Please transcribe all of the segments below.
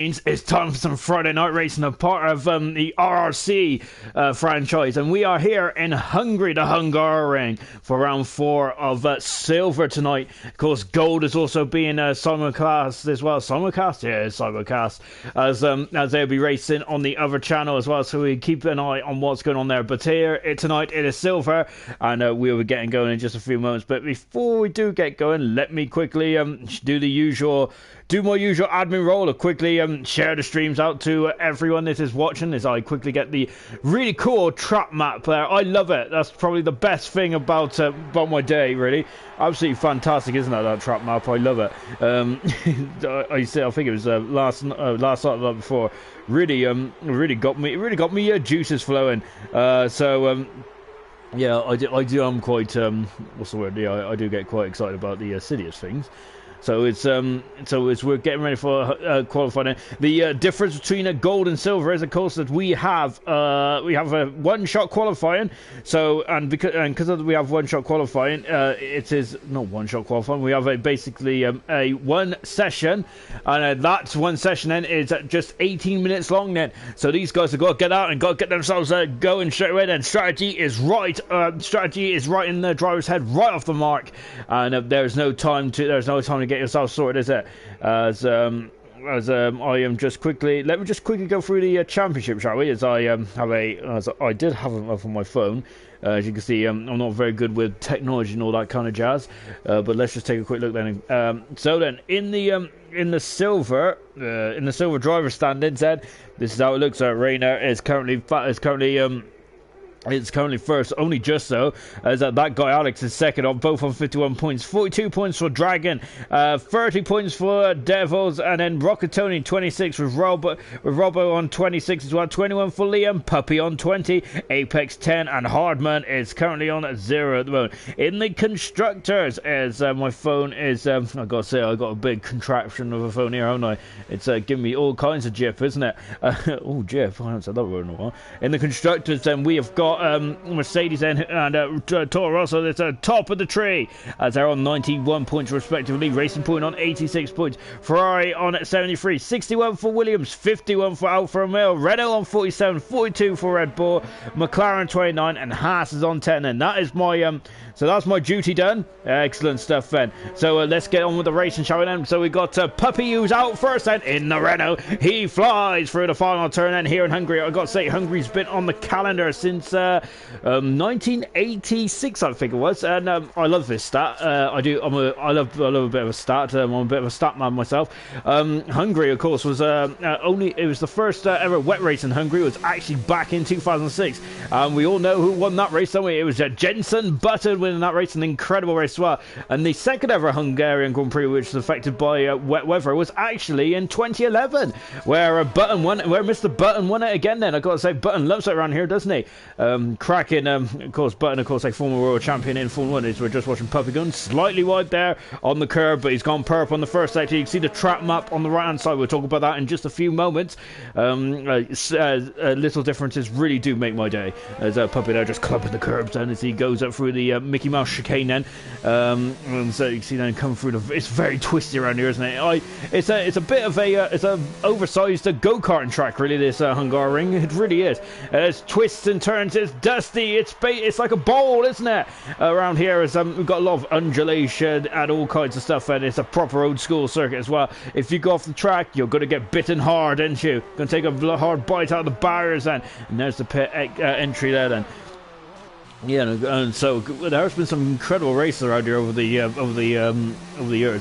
It's time for some Friday night racing, a part of the RRC franchise, and we are here in Hungary, the Hungaroring, for round 4 of silver tonight. Of course, gold is also being simulcast as well. Simulcast? Yeah, it's simulcast, as they'll be racing on the other channel as well, so we keep an eye on what's going on there. But here, tonight, it is silver, and we'll be getting going in just a few moments. But before we do get going, let me quickly do my usual admin role of quickly share the streams out to everyone that is watching, as I quickly get the really cool trap map there. I love it. That's probably the best thing about my day, really. Absolutely fantastic, isn't it, that trap map? I love it. I think it was last night or the night before. Really got me juices flowing. Yeah, I do. I'm quite what's the word? Yeah, I do get quite excited about the Sidious things. So it's we're getting ready for qualifying. The difference between a gold and silver is, of course, that we have a one-shot qualifying. So because we have one-shot qualifying, it is not one-shot qualifying. We have basically a one session, and that one session then is just 18 minutes long. Then, so these guys have got to get out and got to get themselves going straight away. Then strategy is right. Strategy is right in the driver's head, right off the mark, and there's no time to get yourself sorted, is it? As I am just quickly, let me just quickly go through the championship, shall we? As I did have them up on my phone. As you can see, I'm not very good with technology and all that kind of jazz. But let's just take a quick look then. So then, in the silver driver standings, then this is how it looks. Reina is currently it's currently first, only just so, as that guy Alex is second, both on 51 points. 42 points for Dragon, 30 points for Devils, and then Rocketoni 26 with Robbo on 26 as well. 21 for Liam, Puppy on 20, Apex 10, and Hardman is currently on 0 at the moment. In the constructors, as my phone is, I've got to say, I've got a big contraption of a phone here, haven't I? It's giving me all kinds of jip, isn't it? Oh, jip, I haven't said that word in a while. In the constructors, then we have got Mercedes and Toro Rosso that's top of the tree, as they're on 91 points respectively. Racing Point on 86 points, Ferrari on 73, 61 for Williams, 51 for Alfa Romeo, Renault on 47, 42 for Red Bull, McLaren 29, and Haas is on 10. And that is my so that's my duty done. Excellent stuff then. So let's get on with the racing, shall we then? So we got Puppy, who's out first then in the Renault. He flies through the final turn, and here in Hungary, I've got to say, Hungary's been on the calendar since 1986, I think it was, and I love this stat. I do. I love a bit of a stat. I'm a bit of a stat man myself. Hungary, of course, was it was the first ever wet race in Hungary. It was actually back in 2006. We all know who won that race, don't we? It was Jenson Button winning that race, an incredible race as well. And the second ever Hungarian Grand Prix, which was affected by wet weather, was actually in 2011, where Mr. Button won it again. Then I got to say, Button loves it around here, doesn't he? Cracking, of course, Button, of course, a former world champion in Formula 1. We're just watching Puppy going slightly wide there on the curb, but he's gone perp on the first sector. You can see the trap map on the right hand side. We'll talk about that in just a few moments. Little differences really do make my day, as Puppy there just clubbing the curbs down as he goes up through the Mickey Mouse chicane then. And so you can see then come through it's very twisty around here, isn't it? It's a bit of it's a oversized go-karting track, really, this Hungaroring. It really is. It's twists and turns, it's dusty, it's like a bowl, isn't it? Around here is we've got a lot of undulation and all kinds of stuff, and it's a proper old school circuit as well. If you go off the track, you're going to get bitten hard, aren't you? Going to take a hard bite out of the barriers then. And there's the pit entry there then. Yeah, and so there's been some incredible races around here over the years,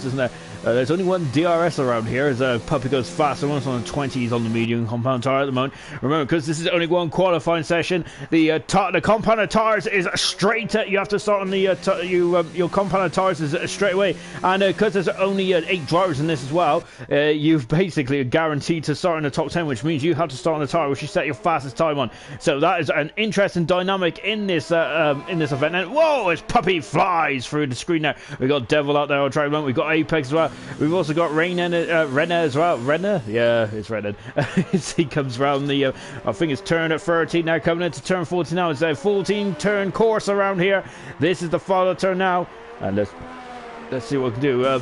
isn't there? There's only one DRS around here, as Puppy goes faster. One's on the 20s on the medium compound tyre at the moment. Remember, because this is only one qualifying session, the compound tyres is straight. You have to start on the your compound tyres is straight away, and because there's only 8 drivers in this as well, you've basically guaranteed to start in the top 10, which means you have to start on the tyre which you set your fastest time on. So that is an interesting dynamic in this event. And whoa, as Puppy flies through the screen there. We got Devil out there on track. We've got Apex as well. We've also got Renner as well. Renner? Yeah, it's Renner. He comes round the, I think it's turn at 13 now, coming into turn 14 now. It's a 14 turn course around here. This is the final turn now. And let's see what we can do.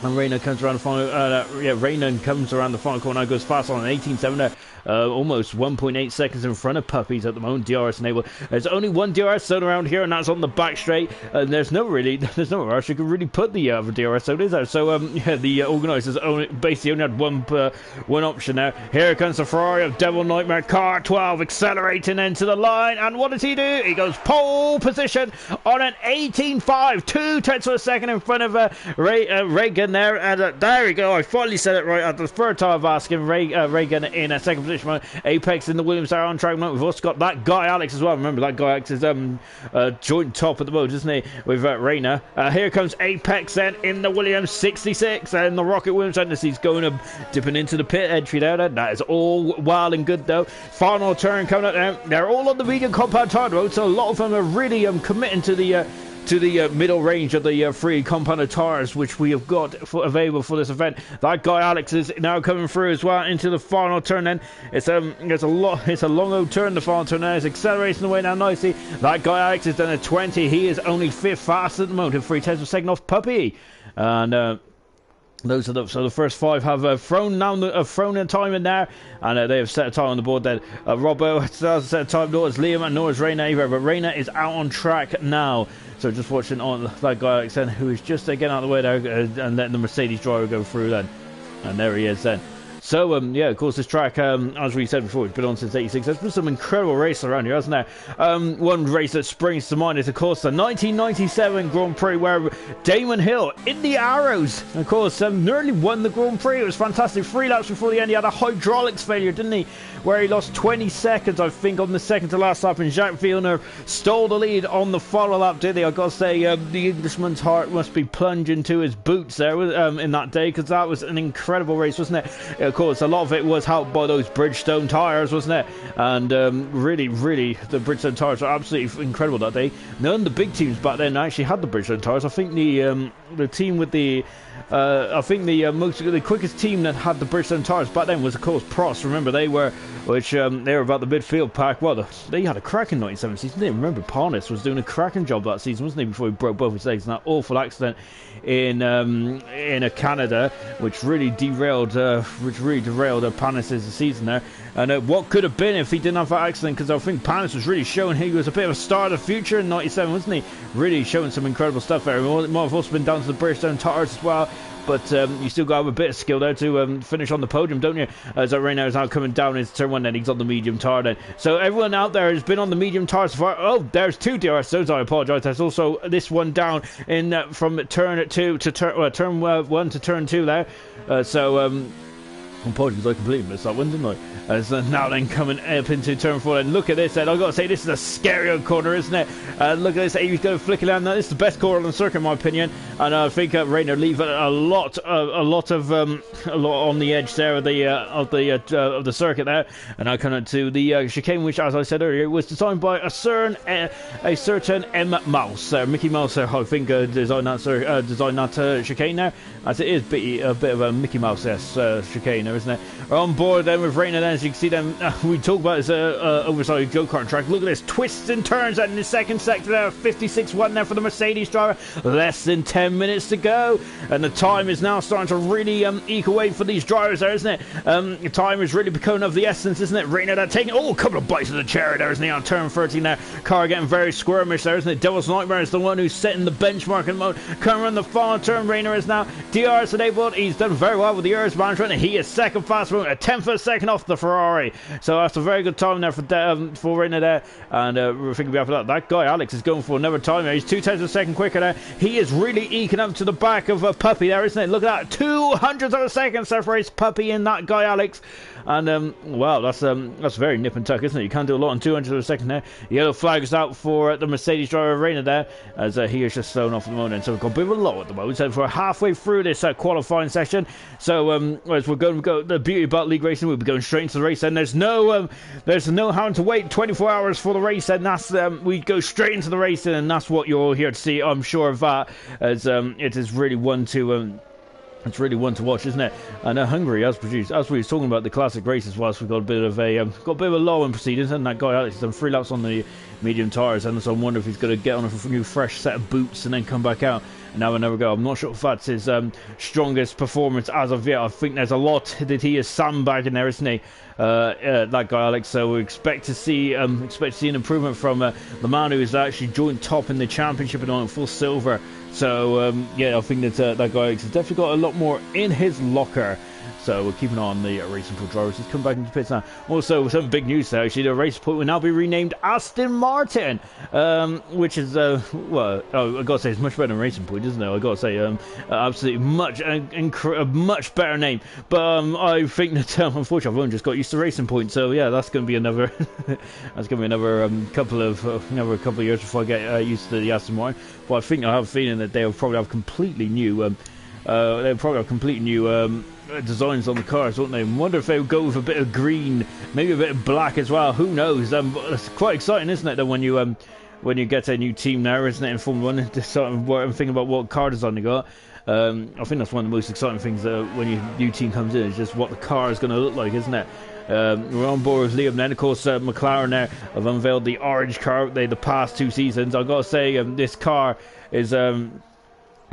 And Reina comes around the final. Reina comes around the final corner. Goes fast on an 18.7 there. Almost 1.8 seconds in front of Puppies at the moment. DRS enabled. There's only one DRS zone around here, and that's on the back straight. There's no rush. You can really put the other DRS zone, is there? So the organisers basically only had one option now. Here comes the Ferrari of Devil Nightmare. Car 12 accelerating into the line, and what does he do? He goes pole position on an 18.5, 2/10 of a second in front of Reagan there, and there we go. I finally said it right at the third time of asking. Reagan in a second position. Apex in the Williams are on track. We've also got that guy Alex as well. Remember that guy Alex is joint top at the moment, isn't he, with Reina. Here comes Apex then in the Williams 66, and the Rocket Williams, and he's going dipping into the pit entry there. That is all well and good though. Final turn coming up now. They're all on the medium compound tire road, so a lot of them are really committing to the middle range of the free compounded tires which we have got available for this event. That guy Alex is now coming through as well into the final turn. Then it's a long old turn. The final turn now is accelerating away now nicely. That guy Alex has done a 20. He is only fifth fast at the moment, 3/10 of a second off Puppy, and those are the first five have thrown a time in there, and they have set a time on the board. Then Robbo has set a time, nor is Liam, and nor is Reina either, but Reina is out on track now. So just watching on that guy Alex then, who is just getting out of the way there and letting the Mercedes driver go through then, and there he is then. So, yeah, of course, this track, as we said before, it's been on since 86. There's been some incredible races around here, hasn't there? One race that springs to mind is, of course, the 1997 Grand Prix, where Damon Hill, in the Arrows, of course, nearly won the Grand Prix. It was fantastic. 3 laps before the end, he had a hydraulics failure, didn't he? Where he lost 20 seconds, I think, on the second to last lap, and Jacques Villeneuve stole the lead on the follow lap, did he? I've got to say, the Englishman's heart must be plunging to his boots there in that day, because that was an incredible race, wasn't it? Of course, a lot of it was helped by those Bridgestone tyres, wasn't it? And really, the Bridgestone tyres were absolutely incredible that day. None of the big teams back then actually had the Bridgestone tyres. I think the team with the the quickest team that had the Bridgestone tyres back then was, of course, Prost. Remember, they were about the midfield pack. Well, they had a cracking 97 season. They remember Parnas was doing a cracking job that season, wasn't he? Before he broke both his legs in that awful accident in Canada, which really derailed Parnas' season there. And what could have been if he didn't have that accident? Because I think Parnas was really showing he was a bit of a star of the future in 97, wasn't he? Really showing some incredible stuff there. It might have also been down to the Bridgestone tyres as well. But you still got to have a bit of skill there to finish on the podium, don't you? As Reina is now coming down into turn 1, then he's on the medium tyre then. So everyone out there has been on the medium tyre so far. Oh, there's 2 DRS zones, I apologise. There's also this one down in from turn 2 to turn 1 to turn 2 there. Apologies, I completely missed that one, didn't I? As now then coming up into turn 4, and look at this, and I've got to say, this is a scary old corner, isn't it? Look at this, he's going to flick it down. Now, this is the best corner on the circuit, in my opinion, and I think Reina leave a lot on the edge there of the circuit there, and now coming to the chicane, which, as I said earlier, was designed by a certain M. Mouse, Mickey Mouse, I think, designed that chicane there, as it is a bit of a Mickey Mouse chicane, isn't it? We're on board then with Reina then, as you can see them. We talk about this oversized go-kart track. Look at this, twists and turns and in the second sector there, 56.1 there for the Mercedes driver. Less than 10 minutes to go, and the time is now starting to really eke away for these drivers there, isn't it? The time is really becoming of the essence, isn't it? Reina there taking a couple of bites of the cherry there, isn't he, on turn 13 there. Car getting very squirmish there, isn't it? Devil's Nightmare is the one who's setting the benchmark in the moment. Coming around the final turn, Reina is now DRS enabled. He's done very well with the ERS management, and he is second fast, a 10th of a second off the Ferrari. So that's a very good time there for Reina there, and we're thinking about that guy Alex is going for another time there. He's 2/10 of a second quicker there. He is really eking up to the back of a Puppy there, isn't it? Look at that, 200th of a second separates Puppy and that guy Alex. And wow, that's very nip and tuck, isn't it? You can't do a lot in 200th of a second there. Yellow flags out for the Mercedes driver Reina there, as he is just thrown off at the moment. So we've got a bit of a low at the moment. So we're halfway through this qualifying section. So as we're going to go the beauty about league racing, we'll be going straight into the race, and there's no having to wait 24 hours for the race, and that's we go straight into the racing, and that's what you're all here to see. I'm sure of that, as it is really one to It's really one to watch, isn't it? And Hungary has produced, as we were talking about the classic races, whilst we've got a bit of a lull in proceedings, and that guy Alex has done 3 laps on the medium tyres, and so I wonder if he's going to get on a new fresh set of boots and then come back out and have another go. I'm not sure if that's his strongest performance as of yet. I think there's a lot that he is sandbagging there, isn't he? That guy Alex. So we expect to see an improvement from the man who is actually joint top in the championship and on full silver. So yeah, I think that that guy Alex has definitely got a lot more in his locker. So we're keeping an eye on the Racing Point drivers. He's come back into pits now. Also, some big news there. Actually, the Racing Point will now be renamed Aston Martin, which is well, I gotta say, it's much better than Racing Point, isn't it? I gotta say, absolutely a much better name. But I think that unfortunately, I've only just got used to Racing Point. So yeah, that's going to be another couple of years before I get used to the Aston Martin. But I think I have a feeling that they'll probably have completely new. Designs on the cars, won't they? I wonder if they would go with a bit of green, maybe a bit of black as well. Who knows? It's quite exciting, isn't it? That when you get a new team now, isn't it? In Formula 1, just sort of thinking about what car design you got. I think that's one of the most exciting things when your new team comes in. Is just what the car is going to look like, isn't it? We're on board with Liam then. Of course, McLaren there have unveiled the orange car the past 2 seasons. I've got to say, this car is.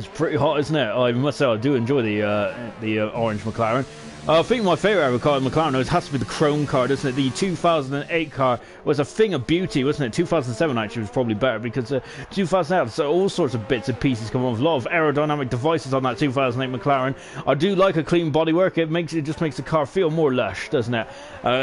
It's pretty hot, isn't it? I must say I do enjoy the orange McLaren. I think my favourite ever car in McLaren has to be the chrome car, doesn't it? The 2008 car was a thing of beauty, wasn't it? 2007 actually was probably better because 2008, so all sorts of bits and pieces come off. A lot of aerodynamic devices on that 2008 McLaren. I do like a clean bodywork. It just makes the car feel more lush, doesn't it?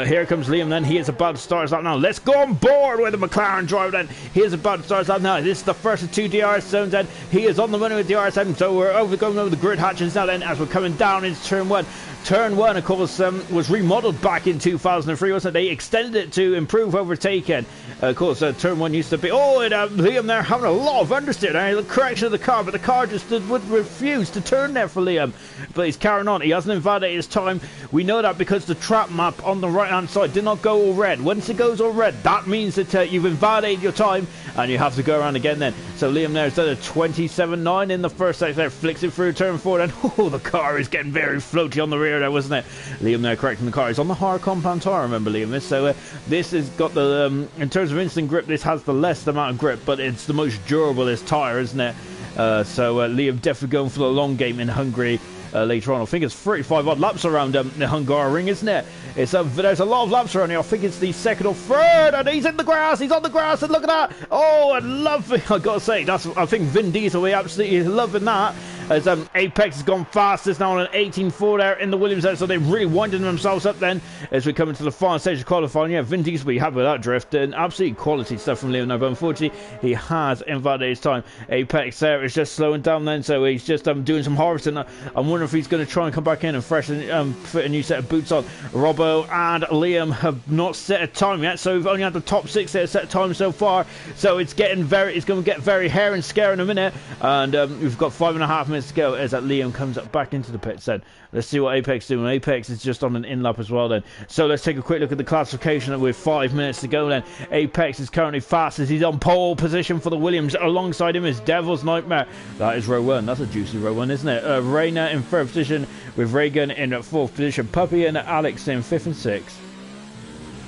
Here comes Liam then. He is about to start us out now. Let's go on board with the McLaren driver then. He is about to start us out now. This is the first of 2 DRS zones then. He is on the money with DRS 7, so we're going over the grid hatches now then as we're coming down into turn 1. Turn 1, of course, was remodeled back in 2003, wasn't it? They extended it to improve overtaking. Of course, turn 1 used to be... Oh, and Liam there having a lot of understeer there. The correction of the car, but the car just would refuse to turn there for Liam. But he's carrying on. He hasn't invalidated his time. We know that because the track map on the right-hand side did not go all red. Once it goes all red, that means that you've invalidated your time and you have to go around again then. So Liam there is at a 27.9 in the first section there. Flicks it through turn 4 then. Oh, the car is getting very floaty on the rear there, wasn't it? Liam there correcting the car. He's on the hard compound tyre, remember Liam this. So this has got the in terms of instant grip, this has the least amount of grip, but it's the most durable tyre, isn't it? So Liam definitely going for the long game in Hungary. Later on, I think it's 35 odd laps around the Hungary ring, isn't it? There's a lot of laps around here. I think it's the second or third, and he's in the grass. He's on the grass, and look at that! Oh, I love it. I gotta say, I think Vin Diesel will be absolutely loving that. As Apex has gone fastest now on an 18.4 there in the Williams there, so they're really winding themselves up then as we come into the final stage of qualifying. Yeah, Vin Diesel will be happy with that drift, and absolutely quality stuff from Liam now, but unfortunately he has invalidated his time. Apex there is just slowing down then, so he's just doing some harvesting. I'm wondering if he's going to try and come back in and fit a new set of boots on. Robbo and Liam have not set a time yet, so we've only had the top 6 that have set a time so far, so it's going to get very hair and scare in a minute, and we've got 5.5 minutes to go as that Liam comes up back into the pits then. Let's see what Apex is doing. Apex is just on an in-lap as well then. So let's take a quick look at the classification with 5 minutes to go then. Apex is currently fastest. He's on pole position for the Williams. Alongside him is Devil's Nightmare. That is row 1. That's a juicy row 1, isn't it? Rayna in 3rd position with Reagan in 4th position. Puppy and Alex in 5th and 6th.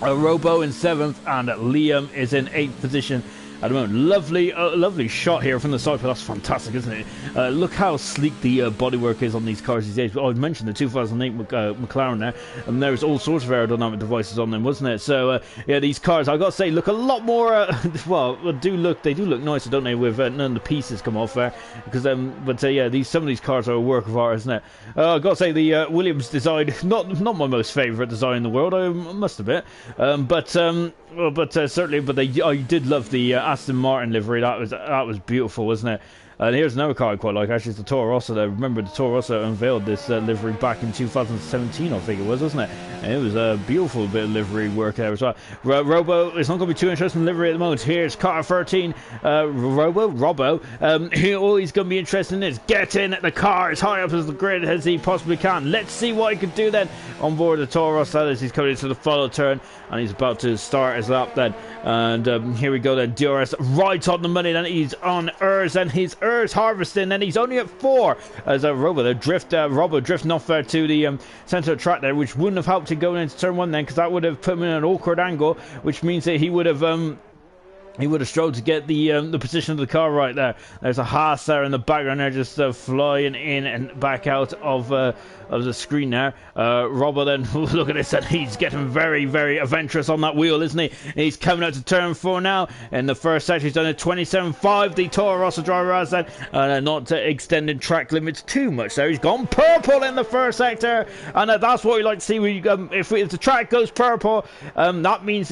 Robo in 7th and Liam is in 8th position at the moment. Lovely shot here from the side, but that's fantastic, isn't it? Look how sleek the bodywork is on these cars these days. I mentioned the 2008 McLaren there, and there's all sorts of aerodynamic devices on them, wasn't it? So yeah, these cars, I've got to say, look a lot more well, they do look nicer, don't they, with none of the pieces come off there, because but yeah, some of these cars are a work of art, isn't it? I've got to say, the Williams design, not my most favourite design in the world, I must admit, but certainly, I did love the Aston Martin livery. That was beautiful, wasn't it? And here's another car I quite like, actually. It's the Toro Rosso there. Remember, the Toro Rosso unveiled this livery back in 2017, I think it was, wasn't it? And it was a beautiful bit of livery work there as well. Robo, it's not going to be too interesting in livery at the moment. Here's car 13, Robbo. All he's going to be interested in is getting the car as high up as the grid as he possibly can. Let's see what he can do then on board the Toro Rosso as he's coming into the follow turn, and he's about to start his lap then. And here we go then, DRS right on the money then. He's on Urs, and his Urs harvesting, and he's only at 4 as Robbo drifting off there to the centre of the track there, which wouldn't have helped him going into turn 1 then, because that would have put him in an awkward angle, which means that he would have struggled to get the position of the car right there. There's a Haas there in the background there, just flying in and back out of the screen there. Robbo then, look at this, and he's getting very, very adventurous on that wheel, isn't he? He's coming out to turn 4 now. In the first sector, he's done a 27.5. The Toro Rosso driver has that, not extending track limits too much there. He's gone purple in the first sector, and that's what we like to see. If the track goes purple, that means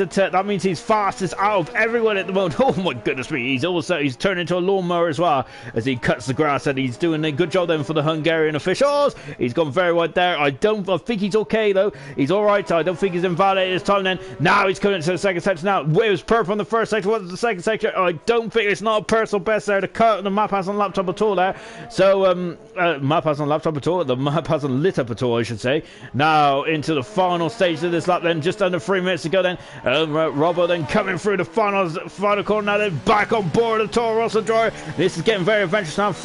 he's fastest out of everyone at the moment. Oh my goodness me! He's turned into a lawnmower as well as he cuts the grass, and he's doing a good job then for the Hungarian officials. He's gone very wide there. I think he's okay though. He's all right. I don't think he's invalidated his time then. Now he's coming into the second sector. Now it was purple on the first sector. What's the second sector? I don't think it's not a personal best there. The map hasn't lapped up at all there. So map hasn't lapped up at all. The map hasn't lit up at all, I should say. Now into the final stage of this lap then. Just under 3 minutes to go then. Robbo then coming through the final corner now, then back on board the Toro Rosso driver. This is getting very adventurous now. 2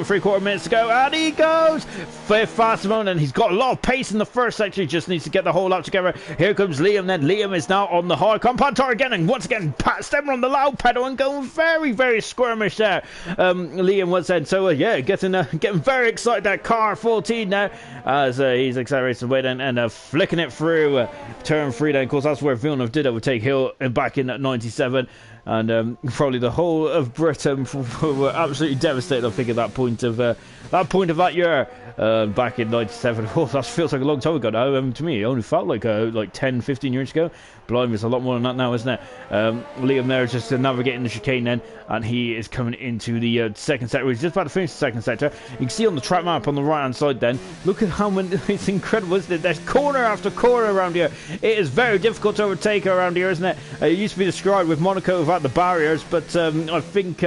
3/4 minutes to go, and he goes fifth fastest moment, and he's got a lot of pace in the first section. He just needs to get the whole lap together. Here comes Liam then. Liam is now on the hard compound again, and once again stepping on the loud pedal and going very, very squirmish there. Liam was then, so yeah, getting very excited. That car 14 now as he's accelerating away then and flicking it through turn 3 then. Of course, that's where Villeneuve did overtake Hill back in at 97. And probably the whole of Britain were absolutely devastated, I think, at that point of that year back in 97. Oh, that feels like a long time ago now. To me, it only felt like 10, 15 years ago. Blimey, it's a lot more than that now, isn't it? Liam there is just navigating the chicane then, and he is coming into the second sector. He's just about to finish the second sector. You can see on the track map on the right hand side then, look at how many, it's incredible, isn't it? There's corner after corner around here. It is very difficult to overtake around here, isn't it? It used to be described with Monaco without the barriers, but I don't think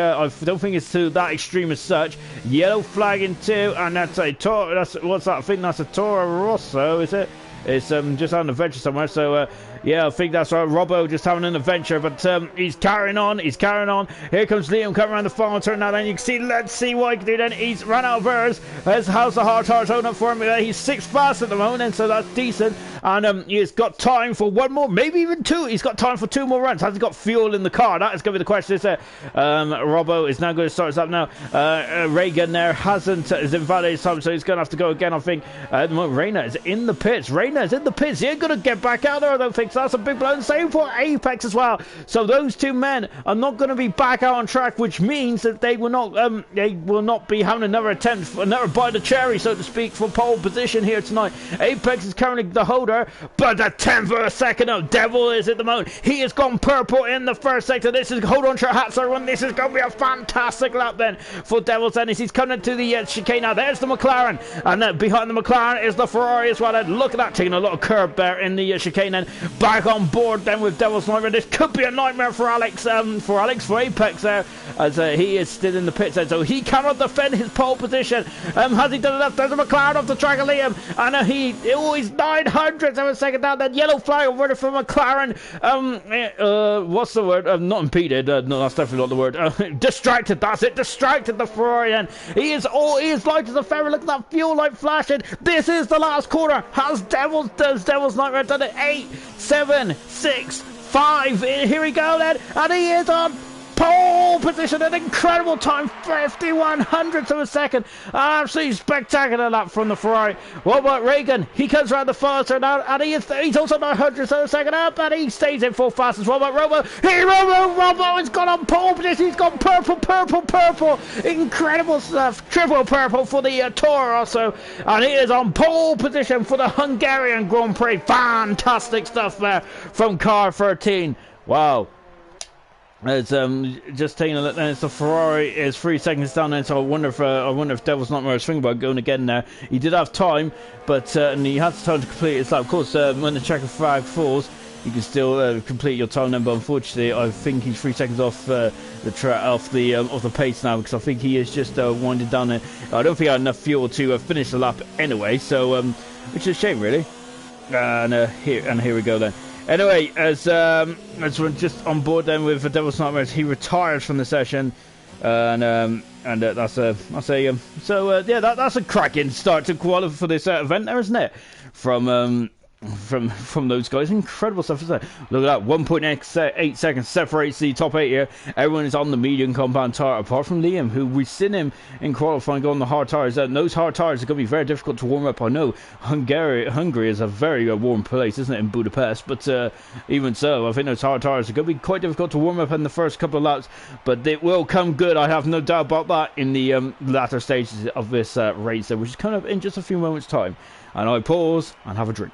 it's to that extreme as such. Yellow flag in 2, and that's a Toro, what's that? I think that's a Toro Rosso, is it? It's just having an adventure somewhere, so yeah, I think that's right. Robbo just having an adventure, but he's carrying on. Here comes Liam coming around the final turn now. Then you can see, let's see what he can do then. He's run out of Urs. How's the hard holding up for him? He's 6th fast at the moment, and so that's decent. And he's got time for 1 more, maybe even 2. He's got time for 2 more runs. Has he got fuel in the car? That is going to be the question, isn't it? Robbo is now going to start us up now. Reagan there is invalidated time, so he's going to have to go again, I think. At the moment, Reina is in the pits. He ain't going to get back out there, I don't think. So that's a big blow. And same for Apex as well. So those 2 men are not going to be back out on track, which means that they will not be having another attempt, another bite of the cherry, so to speak, for pole position here tonight. Apex is currently the holder, but the 10th of a second of Devil is at the moment. He has gone purple in the first sector. This is, hold on to your hats, everyone. This is going to be a fantastic lap then for Devil's End. He's coming to the chicane now. There's the McLaren, and then behind the McLaren is the Ferrari as well. And look at that, taking a lot of curb there in the chicane, and back on board then with Devil's Nightmare. This could be a nightmare for Apex there, as he is still in the pits then, so he cannot defend his pole position. Has he done enough? There's a McLaren off the track of Liam, and he's 900 of a second down. Then yellow flag over for McLaren. What's the word? Not impeded. No, that's definitely not the word. Distracted. That's it. Distracted the Ferrari. And he is light as a feather. Look at that fuel light flashing. This is the last corner. Does Devil's Nightmare done it? 8, 7, 6, 5. Here we go then, and he is on pole position, an incredible time, 51 hundredths of a second. Absolutely spectacular lap from the Ferrari. What about Reagan? He comes around the faster now, and he's also 9 hundredths of a second up, and he stays in full fastest. What about Robbo? Robbo has gone on pole position. He's gone purple. Incredible stuff. Triple purple for the Toro Rosso, and he is on pole position for the Hungarian Grand Prix. Fantastic stuff there from car 13. Wow. It's just taking a look, and it's the Ferrari is 3 seconds down there, so I wonder if Devil's Nightmare is thinking about going again there. He did have time, but and he has time to complete his lap. Of course, when the checker flag falls, you can still complete your time then, but unfortunately, I think he's 3 seconds off the pace now, because I think he is just winding down there. I don't think I had enough fuel to finish the lap anyway, so which is a shame, really. And here we go then. Anyway, as we're just on board then with the Devil's Nightmares, he retires from the session, and that's a that's a cracking start to qualify for this event there, isn't it? From those guys, incredible stuff, isn't it? Look at that, 1.8 seconds separates the top 8 here. Everyone is on the medium compound tire, apart from Liam, who we've seen him in qualifying go on the hard tires. And those hard tires are going to be very difficult to warm up. I know Hungary is a very warm place, isn't it, in Budapest? But even so, I think those hard tires are going to be quite difficult to warm up in the first couple of laps. But it will come good, I have no doubt about that, in the latter stages of this race, which is coming up in just a few moments' time. And I pause and have a drink.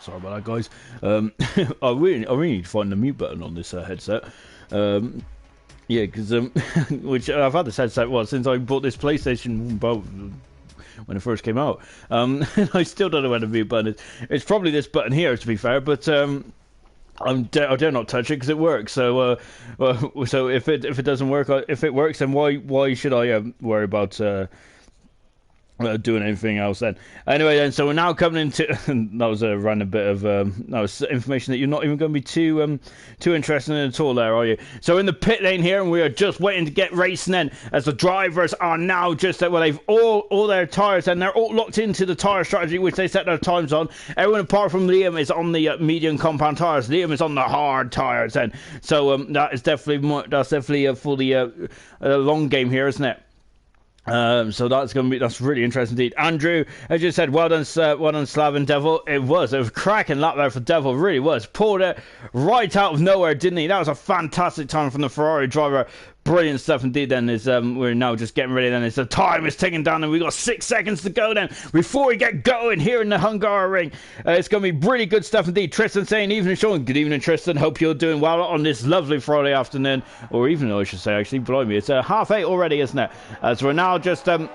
Sorry about that, guys. I really need to find the mute button on this headset. Yeah, because which I've had this headset since I bought this PlayStation about when it first came out. And I still don't know where the mute button is. It's probably this button here, to be fair. But I dare not touch it because it works. So so if it doesn't work, if it works, then why should I worry about doing anything else then? Anyway, then, so we're now coming into that was a random bit of that was information that you're not even going to be too interested in at all there, are you? So in the pit lane here, and we are just waiting to get racing then, as the drivers are now just they've all their tires, and they're all locked into the tire strategy which they set their times on. Everyone apart from Liam is on the medium compound tires. Liam is on the hard tires then. So that's definitely for the long game here, isn't it? So that's really interesting indeed. Andrew, as you said, well done Slav and Devil. It was a cracking lap there for Devil, it really was. Pulled it right out of nowhere, didn't he? That was a fantastic time from the Ferrari driver. Brilliant stuff indeed then. We're now just getting ready then. As the time is ticking down and we've got 6 seconds to go then before we get going here in the Hungary ring. It's going to be really good stuff indeed. Tristan saying, evening Sean. Good evening, Tristan. Hope you're doing well on this lovely Friday afternoon, or evening I should say, actually. Blimey, it's 8:30 already, isn't it? As we're now just starting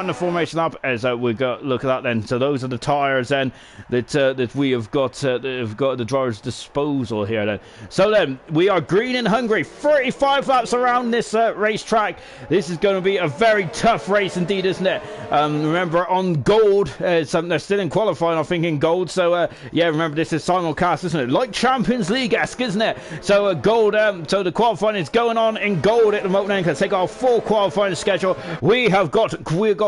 the formation up, as we got look at that then. So those are the tyres then that we have got at the driver's disposal here then. So then we are green in Hungary, 35 laps around this racetrack. This is going to be a very tough race indeed, isn't it? Remember, on gold, they're still in qualifying, I think, in gold. So yeah, remember, this is simulcast, isn't it? Like Champions League-esque, isn't it? So gold. So the qualifying is going on in gold at the moment. Then, take our full qualifying schedule. We've got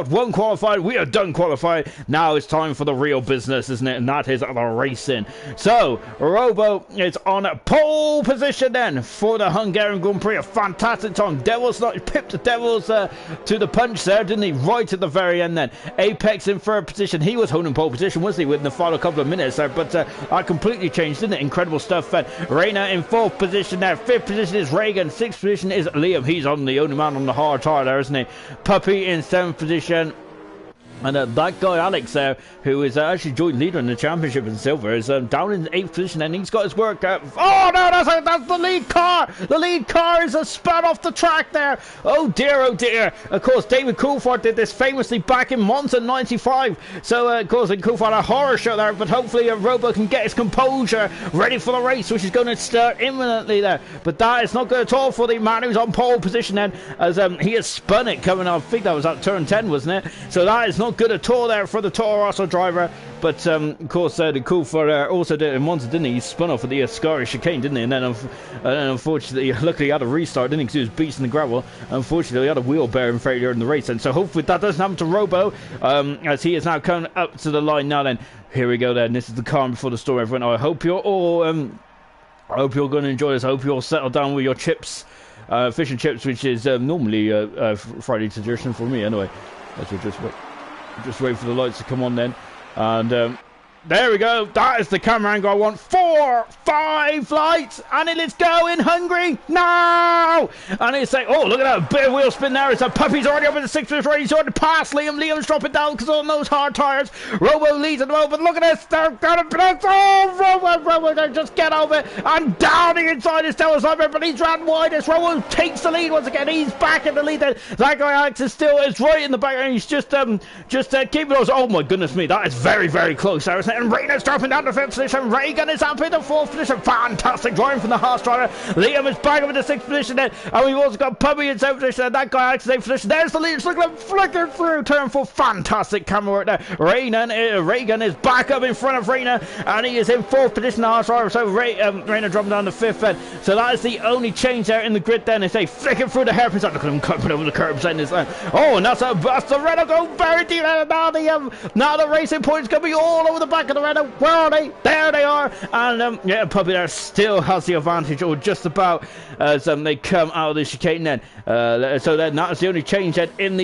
one qualified. We are done qualifying. Now it's time for the real business, isn't it? And that is the racing. So Robo is on pole position then for the Hungarian Grand Prix. A fantastic time. Devils pipped the Devils to the punch there, didn't he? Right at the very end then. Apex in third position. He was holding pole position, wasn't he, within the final couple of minutes there? But I completely changed, didn't it? Incredible stuff. Reina in fourth position there. Fifth position is Reagan. Sixth position is Liam. He's on the only man on the hard tire there, isn't he? Puppy in seventh position. And that guy Alex there, who is actually joint leader in the championship in silver, is down in 8th position, and he's got his work. Oh no, that's the lead car. The lead car is spun off the track there. Oh dear, oh dear. Of course, David Coulthard did this famously back in Monza '95. So of course, Coulthard a horror show there, but hopefully Robo can get his composure ready for the race, which is going to start imminently there. But that is not good at all for the man who's on pole position then, as he has spun it coming up. I think that was at turn 10, wasn't it? So that is not good at all there for the Toro Rosso driver. But of course, the Coulthard also did it in Monza, didn't he? He spun off at the Ascari chicane, didn't he? And then unfortunately, luckily he had a restart, didn't he? Because he was beating the gravel. Unfortunately, he had a wheel bearing failure in the race, and so hopefully that doesn't happen to Robo, as he is now coming up to the line now. Then here we go. Then this is the calm before the storm, everyone. I hope you're all I hope you're going to enjoy this. I hope you're all settled down with your chips, fish and chips, which is normally Friday tradition for me anyway. Let's just wait for the lights to come on then. And there we go. That is the camera angle I want. 4, 5 lights, and let's go in Hungary now. And it's like, oh, look at that bit of wheel spin there. It's a Puppy's already up in the 6th position. He's already past Liam. Liam's dropping down because on those hard tires. Robo leads at the moment. Look at this. They're going to Robo, just get over it. And down the inside is Devils Library, but he's ran wide. This Robo takes the lead once again. He's back in the lead. That guy Alex is right in the back, and he's just keeping those. Oh my goodness me, that is very, very close. There, isn't it? and Rayna's dropping down to 5th position. Reagan is up in the 4th position. Fantastic driving from the Haas driver. Liam is back up in the 6th position then, and we've also got Puppy in 7th position, and that guy Alex in 8th position. There's the leaders, look at him flicking through turn 4. Fantastic camera work there. Reagan is back up in front of Rayna, and he is in 4th position, the Haas driver. So Rayna dropping down to 5th then. So that is the only change there in the grid then. They say flicking through the hairpins. Look at him coming over the curbs then. Oh, and that's the Renault going very deep. Now the racing points going to be all over the back of the Renault. Where are they? There they are. And yeah, Puppy there still has the advantage, or just about, as they come out of the chicane then. So then that's the only change then in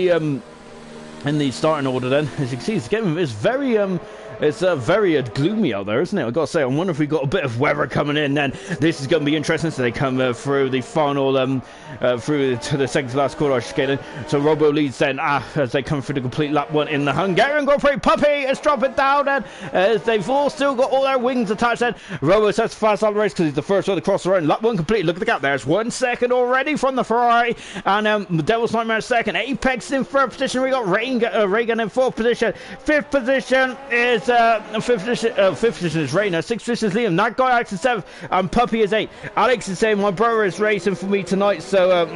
the starting order then. As you can see, it's very gloomy out there, isn't it? I've got to say, I wonder if we got a bit of weather coming in then. This is going to be interesting. So they come through the final, through to the second to last quarter chicane. So Robo leads then as they come through the complete lap 1 in the Hungarian Grand Prix. Puppy is dropping down then, as they've all still got all their wings attached then. Robo sets fast on the race because he's the first one to cross the road. Lap 1 complete. Look at the gap. There's 1 second already from the Ferrari. And Devil's Nightmare second. Apex in 3rd position. We got Reagan in 4th position. 5th position is 5th position is Rayna. 6th position is Liam. That guy Alex is 7th, and Puppy is 8th. Alex is saying my brother is racing for me tonight, so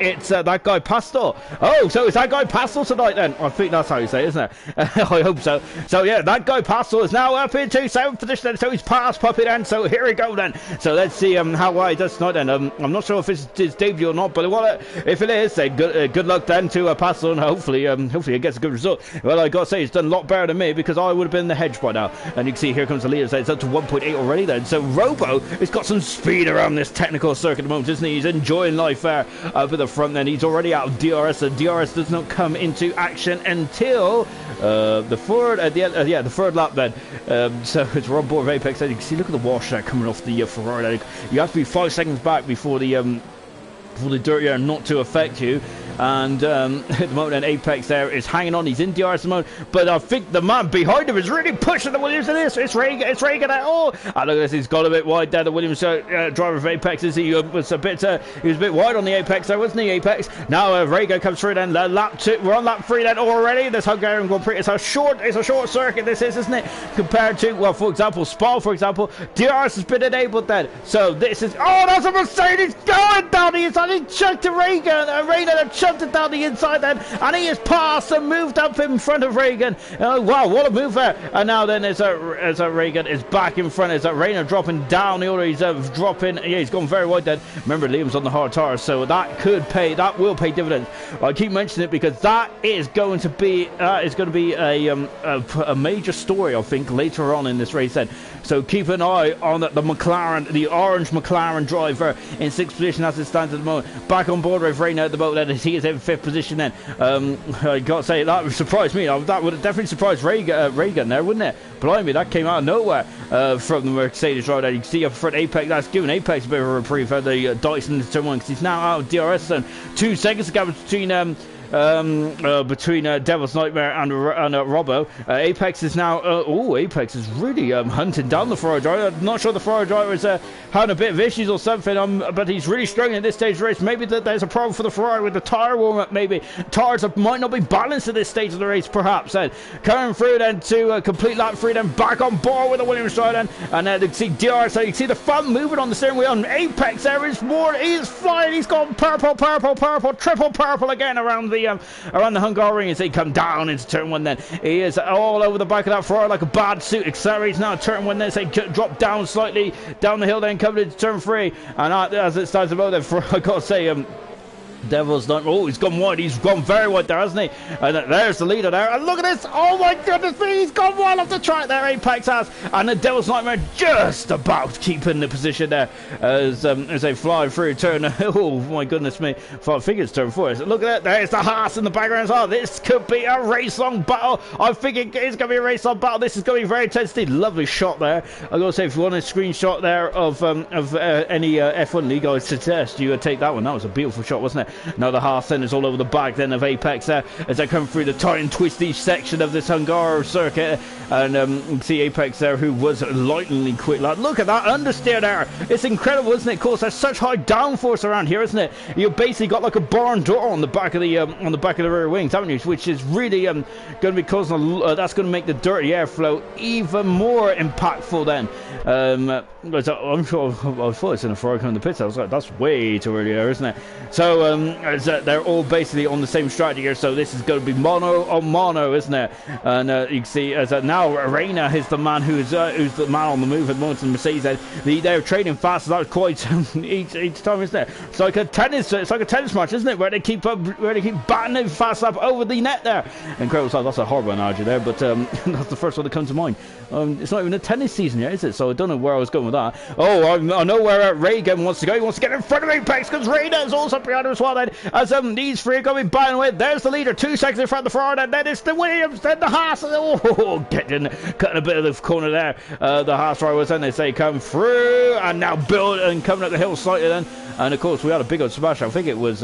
it's that guy Pastor. Oh, so it's that guy Pastor tonight then? I think that's how you say it, isn't it? I hope so. So yeah, that guy Pastor is now up into 7th position then, so he's past Puppy then. So here we go then. So let's see how well he does tonight then. I'm not sure if it's his debut or not, but if it is, then good luck then to Pastor, and hopefully he gets a good result. Well, I got to say, he's done a lot better than me, because I would have been the hedge by now. And you can see here comes the leader, so it's up to 1.8 already then. So Robo has got some speed around this technical circuit at the moment, isn't he? He's enjoying life there up at the front then. He's already out of DRS, and DRS does not come into action until the third lap then. So it's we're on board of Apex. And you can see, look at the wash there coming off the Ferrari. You have to be 5 seconds back before the dirt air not to affect you. And at the moment then, Apex there is hanging on. He's in DRS at the moment, but I think the man behind him is really pushing the Williams in this. It's Reagan there. Oh, and look at this, he's got a bit wide there. The Williams driver of Apex, he was a bit wide on the Apex there, wasn't he, Apex? Now Reagan comes through then. Lap 2, we're on lap 3 then already. This Hungarian Grand Prix, it's a short circuit, this is, isn't it? Compared to, well, for example, Spa, for example, DRS has been enabled then. So this is, oh, that's a Mercedes going down the inside. He chucked to Reagan, and Reagan chucked it down the inside then, and he has passed and moved up in front of Reagan. Oh wow, what a move there. And now then as Reagan is back in front, as Rayna dropping down the order. He's dropping, yeah, he's gone very wide then. Remember, Liam's on the hard tire, so that will pay dividends. I keep mentioning it because that is going to be a major story, I think, later on in this race then. So keep an eye on the McLaren, the orange McLaren driver in 6th position as it stands at the moment. Back on board with Rayna at the moment, as he is in 5th position then. I got to say, that would surprise me. That would have definitely surprised Reagan there, wouldn't it? Blimey, that came out of nowhere from the Mercedes driver. You can see up front Apex, that's giving Apex a bit of a reprieve for the Dyson in turn 1, because he's now out of DRS and 2 seconds to go between Devil's Nightmare and Robbo. Apex is now Apex is really hunting down the Ferrari driver. I'm not sure the Ferrari driver is having a bit of issues or something, but he's really struggling at this stage of the race. Maybe there's a problem for the Ferrari with the tyre warm-up. Maybe tires might not be balanced at this stage of the race, perhaps. Then coming through then to complete lap 3, then back on board with the Williams driver then, and you can see DRS, so you can see the front moving on the steering wheel, and Apex there is more, he's flying, he's gone purple, triple purple again around the Hungarian as they come down into turn 1 then. He is all over the back of that Ferrari like a bad suit. Accelerates now turn 1 then, as they drop down slightly down the hill then, coming into turn 3, and as it starts about there, I gotta say, Devil's Nightmare. Oh, he's gone wide. He's gone very wide there, hasn't he? And there's the leader there. And look at this. Oh my goodness me. He's gone wide off the track there, Apex has. And the Devil's Nightmare just about keeping the position there as they fly through turn. Oh my goodness me. I think it's turn 4. Look at that. There's the Haas in the background as well. This could be a race-long battle. I think it is going to be a race-long battle. This is going to be very intense. Lovely shot there. I've got to say, if you want a screenshot there of any F1 league, I suggest you take that one. That was a beautiful shot, wasn't it? Now the Haas then is all over the back then of Apex there as they come through the tight and twisty section of this Hungary circuit. And you can see Apex there, who was lightning quick. Like, look at that understeer there. It's incredible, isn't it? Of course, there's such high downforce around here, isn't it? You've basically got like a barn door on the back of the rear wings, haven't you? Which is really going to be causing that's going to make the dirty airflow even more impactful then. I'm sure I thought it's in a Ferrari coming to the pits. I was like, that's way too early there, isn't it? So they're all basically on the same strategy here. So this is going to be mono on mono, isn't it? And you can see as now Reina is the man who's the man on the move at the moment in Mercedes. They're trading fast. That's quite each time, isn't it? It's like a tennis match, isn't it? Where they keep batting it fast up over the net there. Incredible stuff. That's a horrible analogy there, but that's the first one that comes to mind. It's not even a tennis season yet, is it? So I don't know where I was going with that. Oh, I know where Reagan wants to go. He wants to get in front of Apex because Reina is also behind him as well. Then as these three are going to be buying away. There's the leader, 2 seconds in front of the Ferrari. And then it's the Williams, then the Haas. Oh, cutting a bit of the corner there. The Haas drivers then they say come through and now build and coming up the hill slightly then. And of course we had a big old smash. I think it was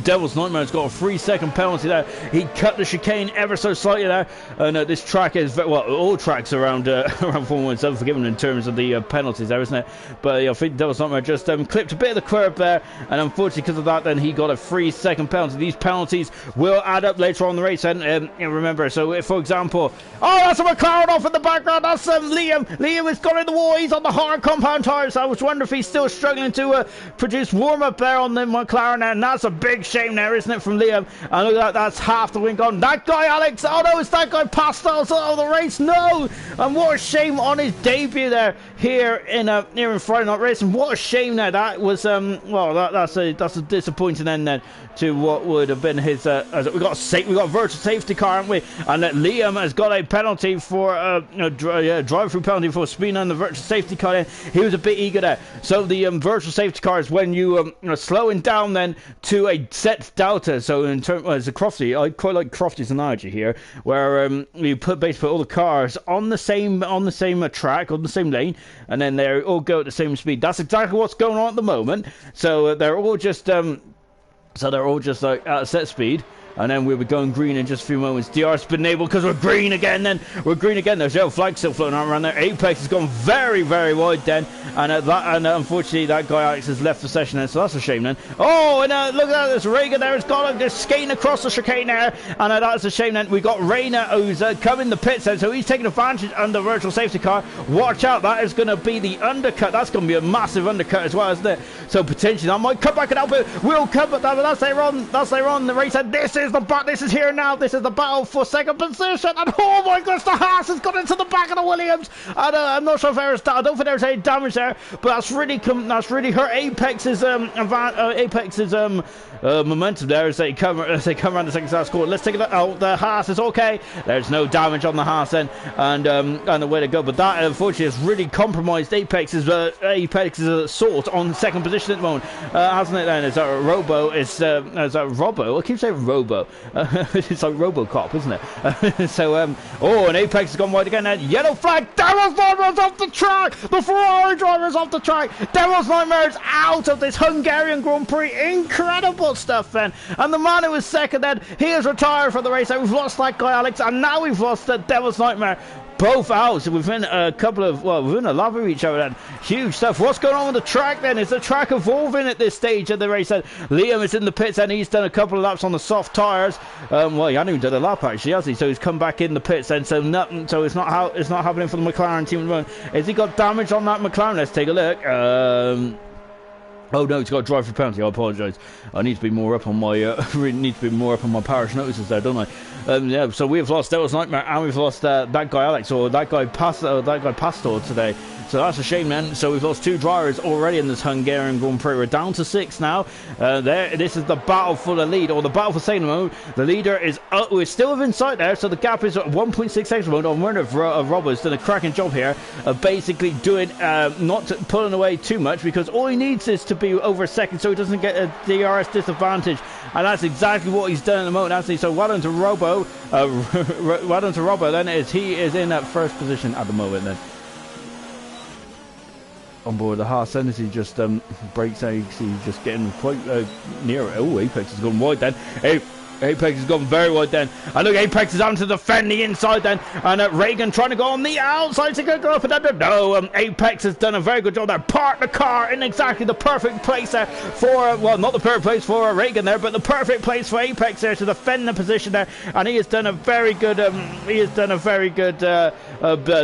Devil's Nightmare's got a 3-second penalty there. He cut the chicane ever so slightly there. And this track is, well, all tracks around around Formula 1 are forgiven in terms of the penalties there, isn't it? But I think Devil's Nightmare just clipped a bit of the curb there. And unfortunately, because of that, then he got a 3-second penalty. These penalties will add up later on in the race. And remember, so if, for example, oh, that's a McLaren off in the background. That's Liam. Liam has got in the wall. He's on the hard compound tires. I was wondering if he's still struggling to produce warm-up there on the McLaren. And that's a big shame there, isn't it, from Liam? And look at that, that's half the wing gone. That guy, Alex, oh no, it's that guy Pastels out of the race, no! And what a shame on his debut there here in Friday Night Racing. What a shame there. That was well, that's a disappointing end then to what would have been his we got a virtual safety car, haven't we? And Liam has got a penalty for drive-through penalty for speeding on the virtual safety car. He was a bit eager there. So the virtual safety car is when you slowing down then to a set delta. So in terms as a Crofty, I quite like Crofty's analogy here, where you basically put all the cars on the same track, on the same lane, and then they all go at the same speed. That's exactly what's going on at the moment. So they're all just like at set speed. And then we'll be going green in just a few moments. DR's been able, because we're green again then. We're green again. There's yellow flag still floating around there. Apex has gone very, very wide then. And unfortunately, that guy Alex has left the session then. So that's a shame then. Oh, and look at that. There's Reagan there. It's got just skating across the chicane there. And that's a shame then. We got Reina who's coming the pits then. So he's taking advantage under virtual safety car. Watch out. That is going to be the undercut. That's going to be a massive undercut as well, isn't it? So potentially that might come back and help it. We'll come back. That's later on. That's later on. The race said this is here now. This is the battle for second position. And oh my gosh, the Haas has got into the back of the Williams. And I'm not sure if I don't think there's any damage there, but that's really hurt Apex's momentum there as they come around the second start score. Let's take it out. The Haas is okay. There's no damage on the Haas then, and the way to go. But that unfortunately has really compromised Apex's assault on second position at the moment, hasn't it? Then is that Robo? Is that Robo? I keep saying Robo. It's like RoboCop, isn't it? And Apex has gone wide again. Yellow flag. Devil's Nightmare's off the track. The Ferrari driver's off the track. Devil's Nightmare's out of this Hungarian Grand Prix. Incredible stuff, then. And the man who was second, then he is retired from the race. We've lost that guy, Alex, and now we've lost the Devil's Nightmare. Both out within a lap of each other then. Huge stuff. What's going on with the track then? Is the track evolving at this stage of the race then? Liam is in the pits and he's done a couple of laps on the soft tyres. Well, he hadn't even done a lap actually, has he? So he's come back in the pits then. So nothing. So it's not happening for the McLaren team at the moment. Has he got damage on that McLaren? Let's take a look. Oh no, he's got a drive for penalty. I apologise. I need to be more up on my my parish notices there, don't I? Yeah. So we've lost Devil's Nightmare and we've lost that guy Alex or that guy Pastor today. So that's a shame then. So we've lost 2 drivers already in this Hungarian Grand Prix. We're down to 6 now. This is the battle for the lead, or the battle for second mode. The leader is we're still within sight there, so the gap is at 1.6 seconds mode. On Werner Roberts done a cracking job here of basically doing not pulling away too much, because all he needs is to be over a second so he doesn't get a DRS disadvantage, and that's exactly what he's done at the moment, hasn't he? So well done to Robo. Well done to Robo then, as he is in that first position at the moment then. on board the Haas, and as he just breaks out, he's just getting quite near. Oh, Apex has gone wide then. Apex has gone very wide then. And look, Apex is on to defend the inside then. And Reagan trying to go on the outside to go up and under. No, Apex has done a very good job there. Parked the car in exactly the perfect place there for, well, not the perfect place for Reagan there, but the perfect place for Apex there to defend the position there. And he has done a very good,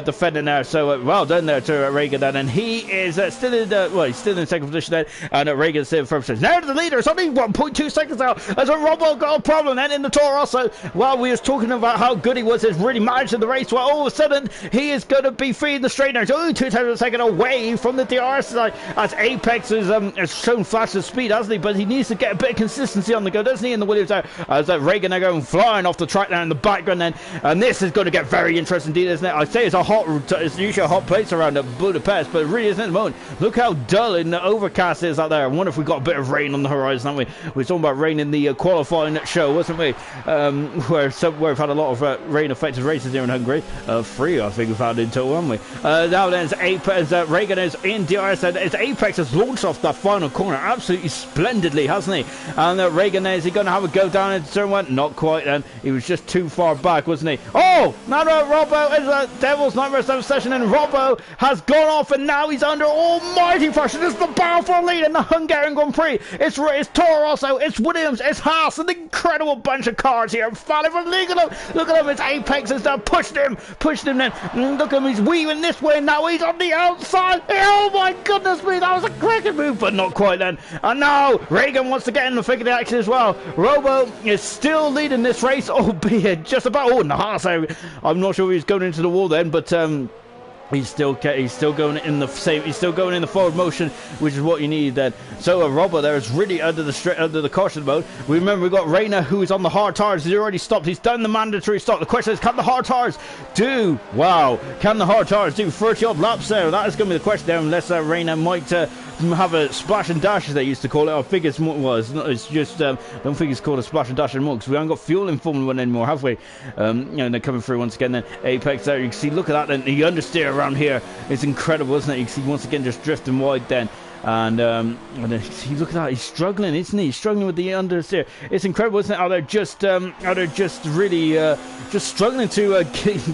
defending there. So well done there to Reagan then. And he is still in, he's still in second position there. And Reagan's still in first position. Now to the leader. It's only 1.2 seconds out as a Robo got a problem. And then in the Toro Rosso, while we was talking about how good he was, has really managed in the race, well, all of a sudden, he is going to be feeding the straight now. So 2 tenths of a second away from the DRS side, as Apex has shown flashes of speed, hasn't he? But he needs to get a bit of consistency on the go, doesn't he, in the Williams there? As Reagan are going flying off the track now in the background then. And this is going to get very interesting indeed, isn't it? I say it's usually a hot place around Budapest, but it really isn't at the moment. Look how dull and overcast it is out there. I wonder if we got a bit of rain on the horizon, haven't we? We were talking about rain in the qualifying show, wasn't we? Where we've had a lot of rain-affected races here in Hungary. 3, I think, we've had in total, haven't we? Now then, Reagan is in DRS, and Apex has launched off that final corner absolutely splendidly, hasn't he? And Reagan, is he going to have a go down into turn 1? Not quite, then. He was just too far back, wasn't he? Oh! Now Robbo is a Devil's Nightmare session, and Robbo has gone off, and now he's under almighty pressure. This is the battle for lead in the Hungarian Grand Prix. It's Toro Rosso, it's Williams, it's Haas, an incredible bunch of cars here. Look at him, it's Apex has done pushed him then. Look at him, he's weaving this way now, he's on the outside. Oh my goodness me, that was a cracking move, but not quite then. And now Reagan wants to get in the thick of the action as well. Robo is still leading this race, albeit just about. Oh, Haas, I'm not sure if he's going into the wall then, but he's still going in the same. He's still going in the forward motion, which is what you need then. So Robbo there is really under the caution mode. We remember we got Reina, who is on the hard tires. He's already stopped. He's done the mandatory stop. The question is, can the hard tires do? Wow, can the hard tires do 30 odd laps there? That is going to be the question there, unless Reina might have a splash and dash, as they used to call it. I think it's more. Well, it's just. I don't think it's called a splash and dash anymore, because we haven't got fuel in Formula 1 anymore, have we? They're coming through once again. Then Apex there. You can see. Look at that. Then the understeer around here. It's incredible, isn't it? You can see once again just drifting wide then. And see, look at that, he's struggling, isn't he? He's struggling with the understeer. It's incredible, isn't it? How they're just really just struggling to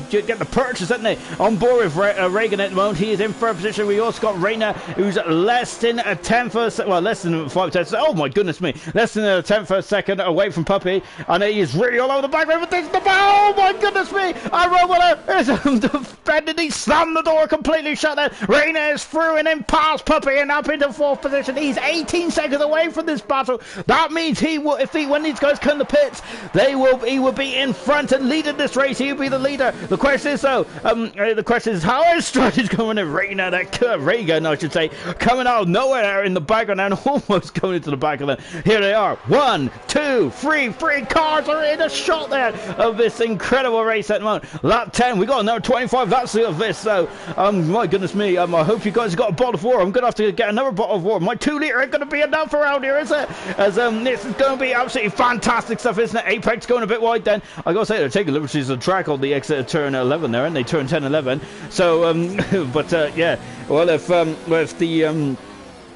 get the purchase, aren't they? On board with Reagan at the moment. He is in third position. We also got Reina, who's less than a tenth of a second, well, less than 5 tenths. Oh my goodness me, less than a tenth of a second away from Puppy, and he is really all over the back. Oh my goodness me! Robo is defended. He slammed the door completely shut. There, Reina is through and then past Puppy and up into 4th position. He's 18 seconds away from this battle. That means when these guys come to pits, he will be in front and leading this race. He will be the leader. The question is how is Stratton's going to Reagan, I should say, coming out of nowhere there in the background and almost going into the back of them. Here they are. 1, 2, 3 cars are in a shot there of this incredible race at the moment. Lap 10. We got another 25 laps of this. So my goodness me. I hope you guys got a bottle of water. I'm gonna have to get another bottle of water. My 2 litre ain't going to be enough around here, is it? As this is going to be absolutely fantastic stuff, isn't it? Apex going a bit wide then. I got to say, they're taking liberties of the track on the exit of turn 11 there, and they turn 10, 11. So, yeah. Well, if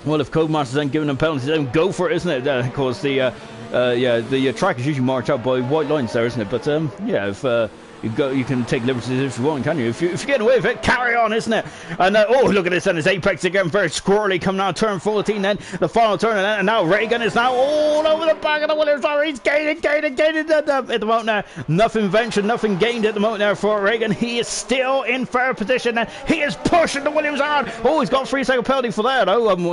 Codemasters ain't giving them penalties, then go for it, isn't it? Of course, the track is usually marked out by white lines there, isn't it? But yeah, if you can take liberties if you want, can you? If you get away with it, carry on, isn't it? And oh, look at this, and it's Apex again, very squirrely, coming out turn 14 then, the final turn, and now Reagan is now all over the back of the Williams car. He's gaining at the moment now. Nothing ventured, nothing gained at the moment there for Reagan. He is still in third position, and he is pushing the Williams hard. Oh, he's got a 3-second penalty for that,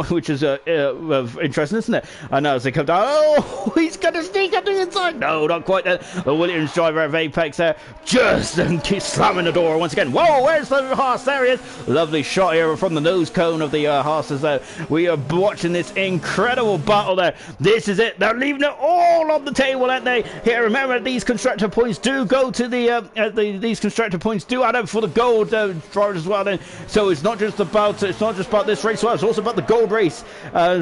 which is interesting, isn't it? And now as they come down, oh, he's going to sneak up the inside. No, not quite. The Williams driver of Apex there, just keeps slamming the door once again. Whoa, where's the Haas? There he is. Lovely shot here from the nose cone of the Haas's there. We are watching this incredible battle there. This is it. They're leaving it all on the table, aren't they? Here, remember, these constructor points do go to these constructor points do add up for the gold drivers as well. Then, so it's not just about this race. Well, it's also about the gold race,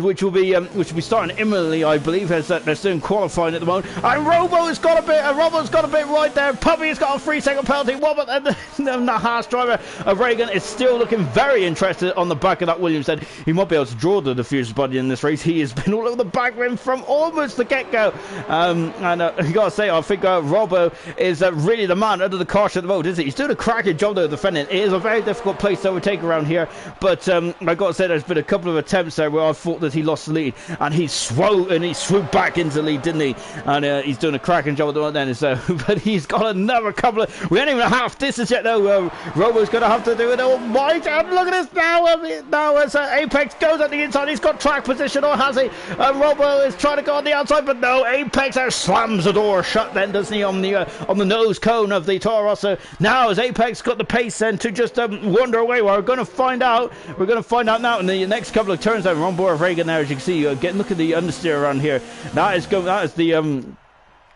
which will be starting imminently, I believe, as they're still qualifying at the moment. And Robo's got a bit right there. Puppy has got a 3-second penalty. What about the Haas driver of Reagan is still looking very interested on the back of that Williams. Said he might be able to draw the diffuser's body in this race. He has been all over the back rim from almost the get-go. And you got to say, I think Robbo is really the man under the caution at the moment, isn't he? He's doing a cracking job though defending. It is a very difficult place to overtake around here, but I got to say there's been a couple of attempts there where I thought that he lost the lead, and he swooped back into the lead, didn't he? And he's doing a cracking job at the moment then. But he's got another couple of... We ain't even half distance yet though. Robo's going to have to do it. Oh my God, look at this now. Now as Apex goes on the inside, he's got track position, or has he? Robo is trying to go on the outside, but no, Apex there slams the door shut then, doesn't he, on the nose cone of the Toro Rosso. Now as Apex got the pace then to just wander away. We're going to find out. We're going to find out now in the next couple of turns. We're on board of Reagan there, as you can see. Look at the understeer around here. That is the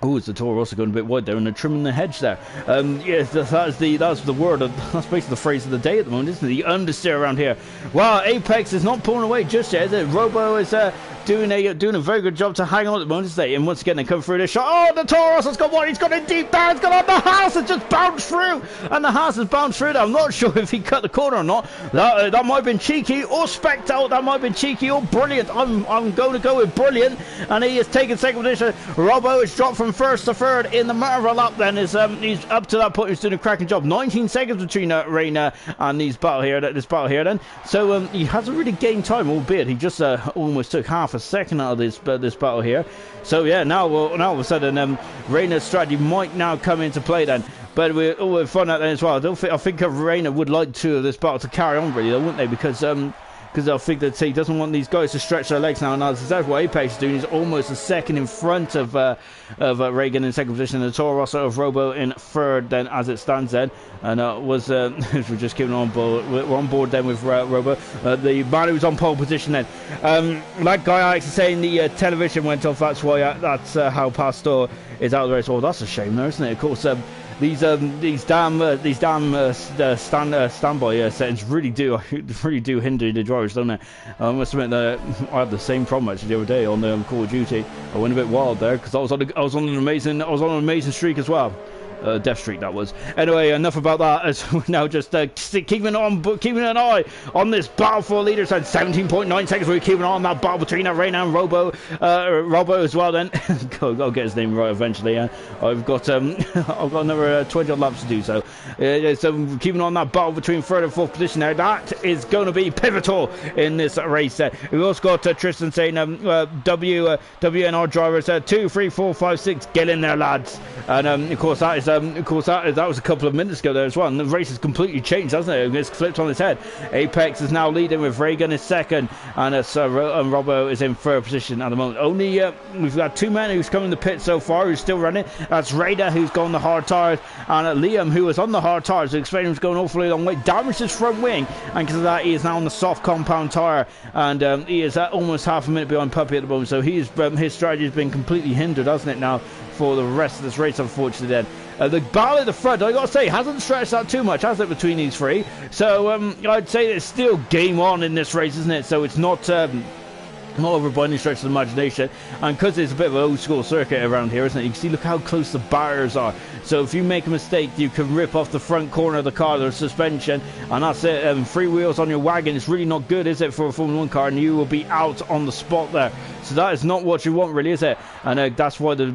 oh, is the Toro Rosso going a bit wide there, and they're trimming the hedge there. Yes, that's the word. That's basically the phrase of the day at the moment, isn't it? The understeer around here. Well, Apex is not pulling away just yet, is it? Robo is doing a very good job to hang on at the moment, isn't he? And once again, they come through this shot. Oh, the Toro Rosso's got one. He's got it deep down. He's got on the Haas. It's just bounced through, and the Haas has bounced through. I'm not sure if he cut the corner or not. That might have been cheeky or spectacle. That might have been cheeky or brilliant. I'm going to go with brilliant, and he is taking second position. Robo is dropped from first to third in the matter of a lap. Then he's up to that point. He's doing a cracking job. 19 seconds between Reina and this battle here. Then, so he hasn't really gained time, albeit he just almost took half a second out of this battle here. So yeah, now all of a sudden Reina's strategy might now come into play then. But we'll find out then as well. I think Reina would like this battle to carry on really, though, wouldn't they? Because I think that he doesn't want these guys to stretch their legs now. And that's what Apex is doing. He's almost a second in front of Reagan in second position, and the Toro Rosso of Robo in third then as it stands then. And we're just keeping on board. We're on board then with Robo. The man who's on pole position then. That guy Alex is saying the television went off. That's why that's how Pastor is out of the race. Oh, that's a shame there, isn't it? Of course, these damn standby settings really do hinder the drivers, don't they? I must admit that I had the same problem actually the other day on Call of Duty. I went a bit wild there because I was on an amazing streak as well. Death streak that was. Anyway, enough about that. As we're now just keeping an eye on this battle for leaders. And 17.9 seconds. We're keeping an eye on that battle between Reina and Robo as well. Then I'll get his name right eventually. I've got another 20 odd laps to do. So so keeping on that battle between third and fourth position there. That is going to be pivotal in this race. We've also got Tristan saying WNR drivers 2, 3, 4, 5, 6. Get in there, lads. And of course that is. That was a couple of minutes ago there as well, and the race has completely changed, hasn't it? It's flipped on its head. Apex is now leading with Reagan in second, and Robbo is in third position at the moment. Only we've got two men who's come in the pit so far who's still running. That's Raider, who's gone the hard tyres, and Liam, who was on the hard tyres, who explained him going awfully long way, damaged his front wing, and because of that he is now on the soft compound tyre, and he is almost half a minute behind Puppy at the moment, so his strategy has been completely hindered, hasn't it, now for the rest of this race, unfortunately. Then the battle at the front, I gotta say, hasn't stretched out too much, has it, between these three? So I'd say it's still game on in this race, isn't it? So it's not over by any stretch of the imagination, and because it's a bit of an old school circuit around here, isn't it? You can see, look how close the barriers are. So if you make a mistake, you can rip off the front corner of the car, the suspension, and that's it. Free wheels on your wagon, it's really not good, is it, for a Formula 1 car, and you will be out on the spot there. So that is not what you want, really, is it? And that's why the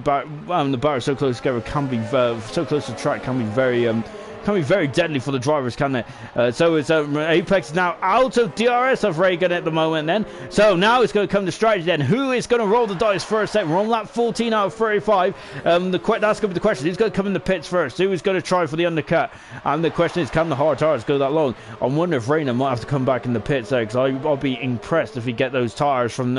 barriers so close together can be so close to the track can be very deadly for the drivers, can they? So it's Apex now out of DRS of Reagan at the moment then. So now it's going to come to strategy then. Who is going to roll the dice first then? We're on lap 14 out of 35. That's going to be the question. Who's going to come in the pits first? Who is going to try for the undercut? And the question is, can the hard tyres go that long? I wonder if Reina might have to come back in the pits there, because I'll be impressed if he get those tyres from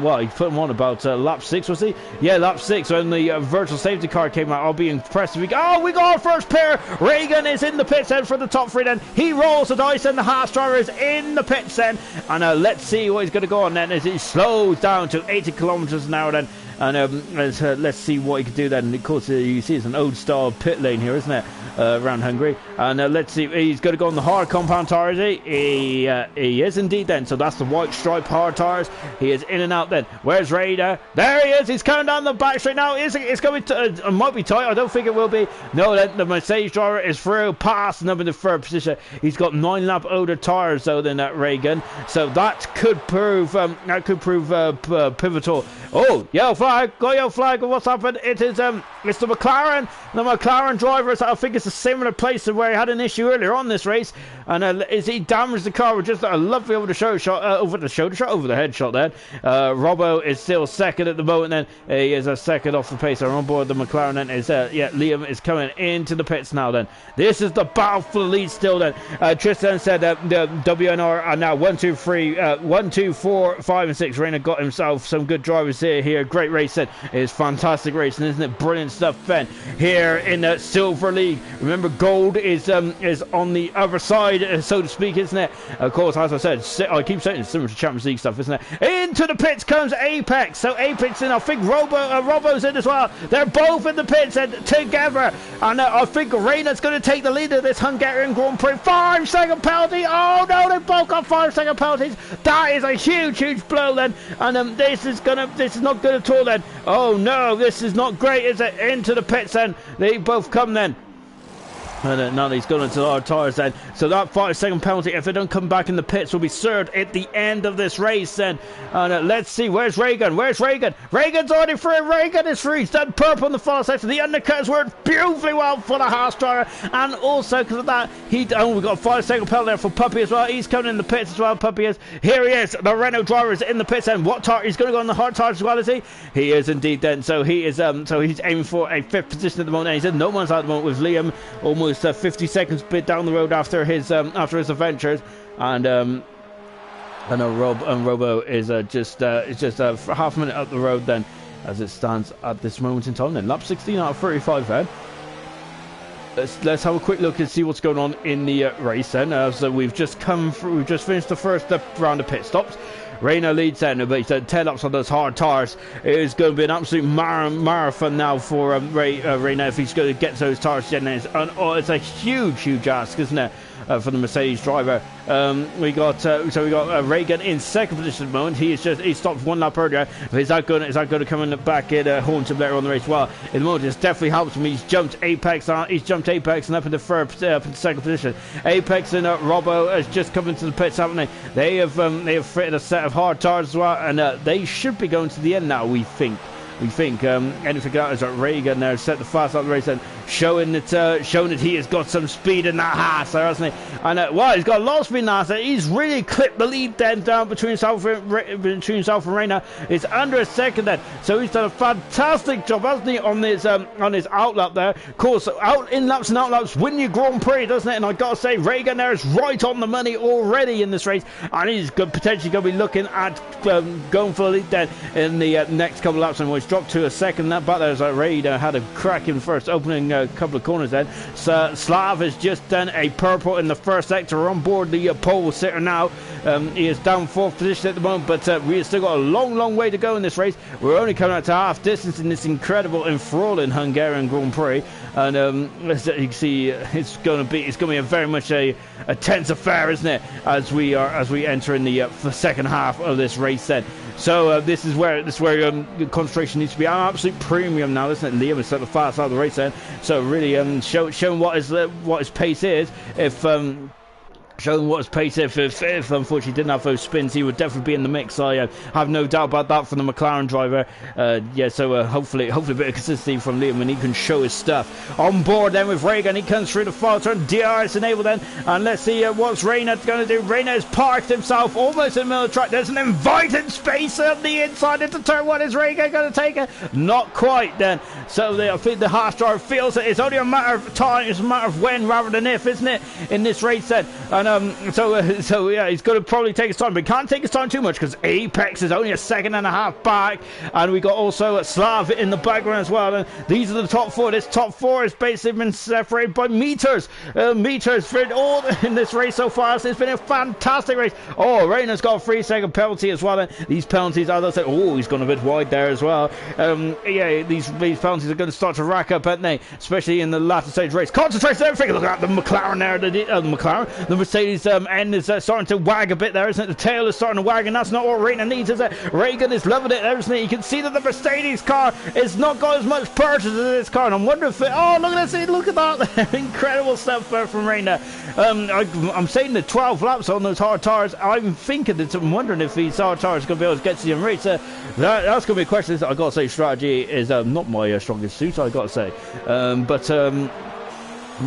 what, he put them on about lap 6, was he? Yeah, lap 6 when the virtual safety car came out. I'll be impressed if we got our first pair. Reagan is in the pits then for the top three then. He rolls the dice and the Haas driver is in the pits then. And let's see what he's going to go on then as he slows down to 80 kilometers an hour then. And let's see what he can do then. And of course, you see it's an old style pit lane here, isn't it? Around Hungary. And let's see, he's going to go on the hard compound tires. He is indeed then. So that's the white stripe hard tires. He is in and out then. Where's Raider? There he is. He's coming down the back straight now. It's going to be it might be tight. I don't think it will be. No, the Mercedes driver is through, past and up in the third position. He's got 9 lap older tires though than Reagan. So that could prove pivotal. Oh, yellow flag! Got yellow flag. What's happened? It is it's the McLaren driver. So I think it's a similar place to where he had an issue earlier on this race. And is he damaged the car with just a lovely over the head shot then. Robbo is still second at the moment then. He is a second off the pace. On board the McLaren then is Liam is coming into the pits now then. This is the battle for the lead still then. Tristan said the WNR are now 1, 2, 3, 1, 2, 4, 5 and 6. Rayner got himself some good drivers here. Great race then. It's fantastic racing, isn't it? Brilliant stuff, Ben. Here in the Silver League. Remember, gold is on the other side, so to speak, isn't it? Of course, as I said, I keep saying it's similar to Champions League stuff, isn't it? Into the pits comes Apex. So Apex in, I think Robbo's in as well. They're both in the pits and together. And I think Rayner's going to take the lead of this Hungarian Grand Prix. 5-second penalty. Oh no, they both got 5-second penalties. That is a huge blow then. And this is not good at all then. Oh no, this is not great, is it? Into the pits then. They both come then. And now he's gone into our tyres then. So that 5-second penalty, if they don't come back in the pits, will be served at the end of this race then. And let's see, where's Reagan? Reagan's already through. Reagan is through. He's done purple in the far section. The undercut has worked beautifully well for the Haas driver. And also because of that, we've got a 5-second penalty there for Puppy as well. He's coming in the pits as well. Puppy is. Here he is. The Renault driver is in the pits. And what tire? He's going to go on the hard tires as well, is he? He is indeed then. So he is. So he's aiming for a 5th position at the moment. And he's in no man's at the moment with Liam almost 50 seconds bit down the road after his adventures, and Robo is just half a minute up the road then, as it stands at this moment in time. Then lap 16 out of 35 then. Let's have a quick look and see what's going on in the race then. So we've just finished the first round of pit stops. Rayner leads then, but he's 10 laps on those hard tires. It is going to be an absolute marathon now for Rayner if he's going to get those tires. It's a huge ask, isn't it? For the Mercedes driver. We got Reagan in second position at the moment. He stopped 1 lap earlier. But is that going to come in the back and haunt him later on the race? Well, in the moment, it's definitely helped him. He's jumped Apex and up into second position. Apex and Robbo has just come into the pits, haven't they? They have fitted a set of hard tires as well, and they should be going to the end now, we think. Anything out is that Reagan now set the fast out of the race and showing that he has got some speed in that Haas there, hasn't he? And he's got a lot of speed in that Haas. He's really clipped the lead then down between himself and Rayner. It's under a second then, so he's done a fantastic job, hasn't he, on his outlap there. Of course, in laps and outlaps win your Grand Prix, doesn't it? And I gotta say, Reagan there is right on the money already in this race, and he's potentially going to be looking at going for the lead then in the next couple of laps. And he's dropped to a second. That back there is Rayner had a cracking first opening couple of corners then. So Slav has just done a purple in the first sector on board the pole sitter now. He is down 4th position at the moment, but we've still got a long way to go in this race. We're only coming out to half distance in this incredible, enthralling Hungarian Grand Prix, and as you can see, it's going to be a very much a tense affair, isn't it, as we enter in the second half of this race then. So this is where concentration needs to be an absolute premium now, isn't it? Liam has set the fast out of the race then, so really showing what his pace is. Showing what his pace if unfortunately didn't have those spins, he would definitely be in the mix. I have no doubt about that from the McLaren driver. So hopefully a bit of consistency from Liam, and he can show his stuff. On board then with Reagan, he comes through the far turn. DRS enabled then, and let's see what's Rayner going to do. Rayner has parked himself almost in the middle of the track. There's an invited space on the inside into turn 1. Is Reagan going to take it? Not quite then. So I think the Haas driver feels that it's only a matter of time, it's a matter of when rather than if, isn't it, in this race then. And so yeah, he's going to probably take his time, but he can't take his time too much because Apex is only a second and a half back, and we got also Slav in the background as well. And these are the top four. This top four has basically been separated by meters for all in this race so far. So it's been a fantastic race. Oh, Rayner's got a 3-second penalty as well. And these penalties, as I said, oh, he's gone a bit wide there as well. Yeah, these penalties are going to start to rack up, aren't they? Especially in the latter stage race. Concentrates on everything. Look at the McLaren there. The Mercedes end is starting to wag a bit there, isn't it? The tail is starting to wag, and that's not what Rayner needs, is it? Reagan is loving it, isn't it? You can see that the Mercedes car is not got as much purchase as this car, and I'm wondering if oh, look at this, look at that. Incredible stuff there from Rayner. I'm saying the 12 laps on those hard tires. I'm wondering if these hard tires are going to be able to get to the race. That's going to be a question. I got to say, strategy is not my strongest suit, I got to say.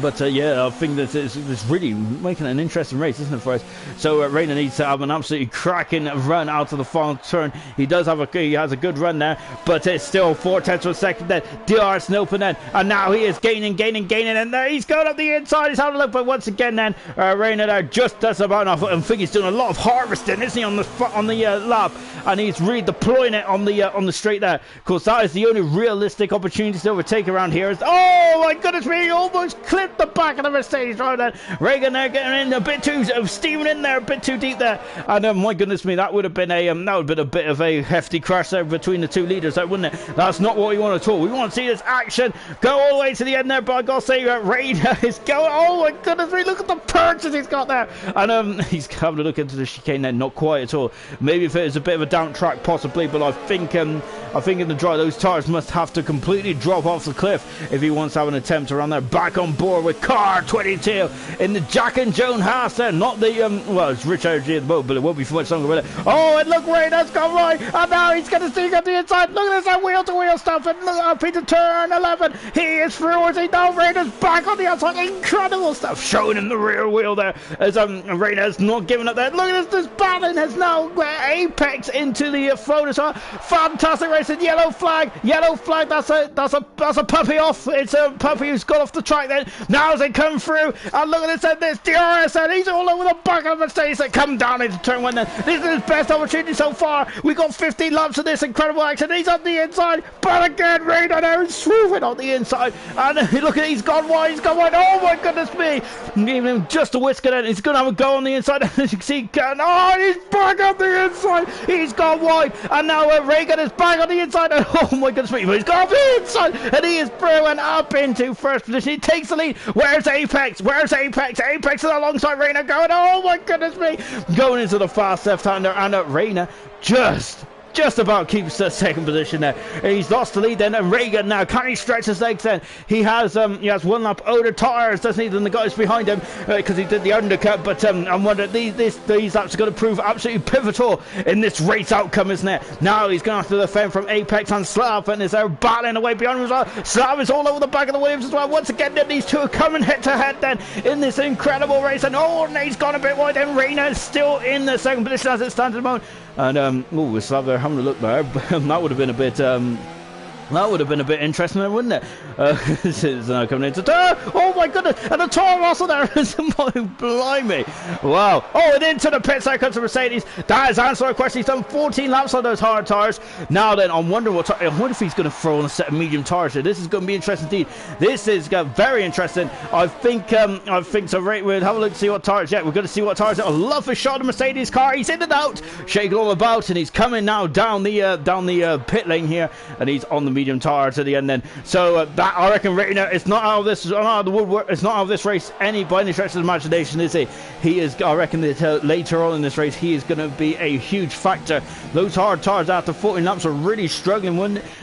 But yeah, I think that it's really making an interesting race, isn't it, for us? So Rayner needs to have an absolutely cracking run out of the final turn. He has a good run there, but it's still 4/10 of a second then. DRS open then, and now he is gaining, and there he's going up the inside. He's having a look, but once again then Rayner there just does about enough. I think he's doing a lot of harvesting, isn't he, on the lap, and he's redeploying it on the straight there. Of course, that is the only realistic opportunity to overtake around here. Oh my goodness me, he almost clipped the back of the Mercedes right then. Reagan there getting in a bit too steaming in there, a bit too deep there, and my goodness me, that would have been a bit of a hefty crash there between the two leaders, wouldn't it? That's not what we want at all. We want to see this action go all the way to the end there, but I gotta say Rayner is going, oh my goodness me, look at the purchase he's got there, and he's having a look into the chicane there, not quite at all. Maybe if it was a bit of a down track possibly, but I think in the dry those tires must have to completely drop off the cliff if he wants to have an attempt around there. Back on board with car 22 in the Jack and Joan Haas there, not the well, it's Rich Energy at the moment, but it won't be for much longer, will it? Oh, and look, Rayner's gone right, and now he's going to sneak up the inside. Look at this wheel-to-wheel stuff, and look up into turn 11. He is through, is he? Now Rayner's back on the outside. Incredible stuff showing in the rear wheel there as Rayner's not giving up there. Look at this battling has now Apex into the float as well. Fantastic racing. Yellow flag, that's a puppy off. It's a puppy who's got off the track then. Now as they come through, and look at this DRS, and he's all over the back of the Mercedes that come down into turn one then. This is his best opportunity so far. We got 15 laps of this incredible action. He's on the inside, but again Rayner there is swooping on the inside, and look at, he's gone wide, oh my goodness me, even just a whisker then. He's going to have a go on the inside. As you can see, oh, he's back on the inside, he's gone wide, and now Reagan is back on the inside, and oh my goodness me, he's gone off the inside, and he is through and up into first position. He takes the lead. Where's Apex? Apex is alongside Rayner going, oh my goodness me, going into the fast left-hander, and Rayner just about keeps the second position there. He's lost the lead then, and Reagan now, can he stretch his legs then? He has one lap older tires, doesn't he, than the guys behind him, because he did the undercut, but I'm wondering, these laps are going to prove absolutely pivotal in this race outcome, isn't it? Now he's going to have to defend from Apex and Slav, and is there battling away behind him as well. Slav is all over the back of the Williams as well. Once again, these two are coming head to head then in this incredible race, and he's gone a bit wide, and Rayner is still in the second position as it stands at the moment. And with Slav there having a look there, that would have been a bit interesting, wouldn't it? This is now coming into turn. Oh my goodness! And the Toro Rosso there is blimey! Wow! Oh, and into the pit side comes the Mercedes. That is answer a question. He's done 14 laps on those hard tires. Now then, I wonder if he's going to throw on a set of medium tires here. This is going to be interesting indeed. This is very interesting. I think so. Right, we'll have a look to see what tires. Yeah, we're going to see what tires. I love a shot of Mercedes car. He's in and out, shaking all about, and he's coming now down the pit lane here, and he's on the medium tires at the end then. So that, I reckon, Rayner is not out of this, the woodwork. It's not out of this race by any stretch of the imagination, is he? He is. I reckon that later on in this race, he is going to be a huge factor. Those hard tires after 14 laps are really struggling.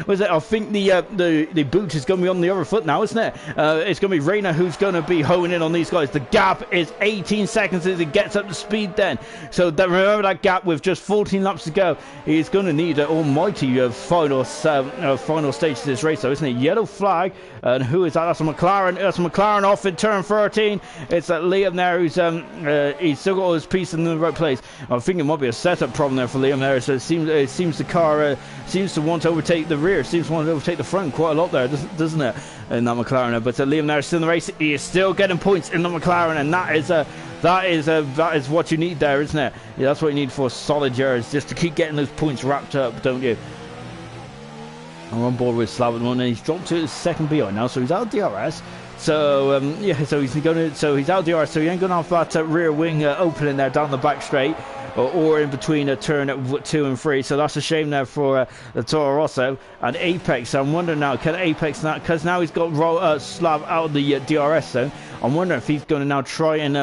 Was it? I think the boot is going to be on the other foot now, isn't it? It's going to be Rayner who's going to be honing in on these guys. The gap is 18 seconds as he gets up to speed then. So remember that gap with just 14 laps to go. He's going to need an almighty final stage to this race, though, isn't it? Yellow flag, and who is that? That's a McLaren. That's a McLaren off in turn 13. It's that Liam there who's he's still got all his pieces in the right place. I think it might be a setup problem there for Liam there. So it seems the car seems to want to overtake the rear, seems to want to overtake the front quite a lot there, doesn't it? In that McLaren, but Liam there is still in the race. He is still getting points in the McLaren, and that is That is what you need there, isn't it? Yeah, that's what you need for solid years, just to keep getting those points wrapped up, don't you? I'm on board with Slav at the moment, and he's dropped to his second behind now, so he's out of DRS. So yeah, so he's out of DRS, so he ain't gonna have that rear wing opening there down the back straight, or in between a turn 2 and 3. So that's a shame there for the Toro Rosso and Apex. So I'm wondering now, can Apex now, because now he's got Slav out of the DRS zone. I'm wondering if he's going to now try and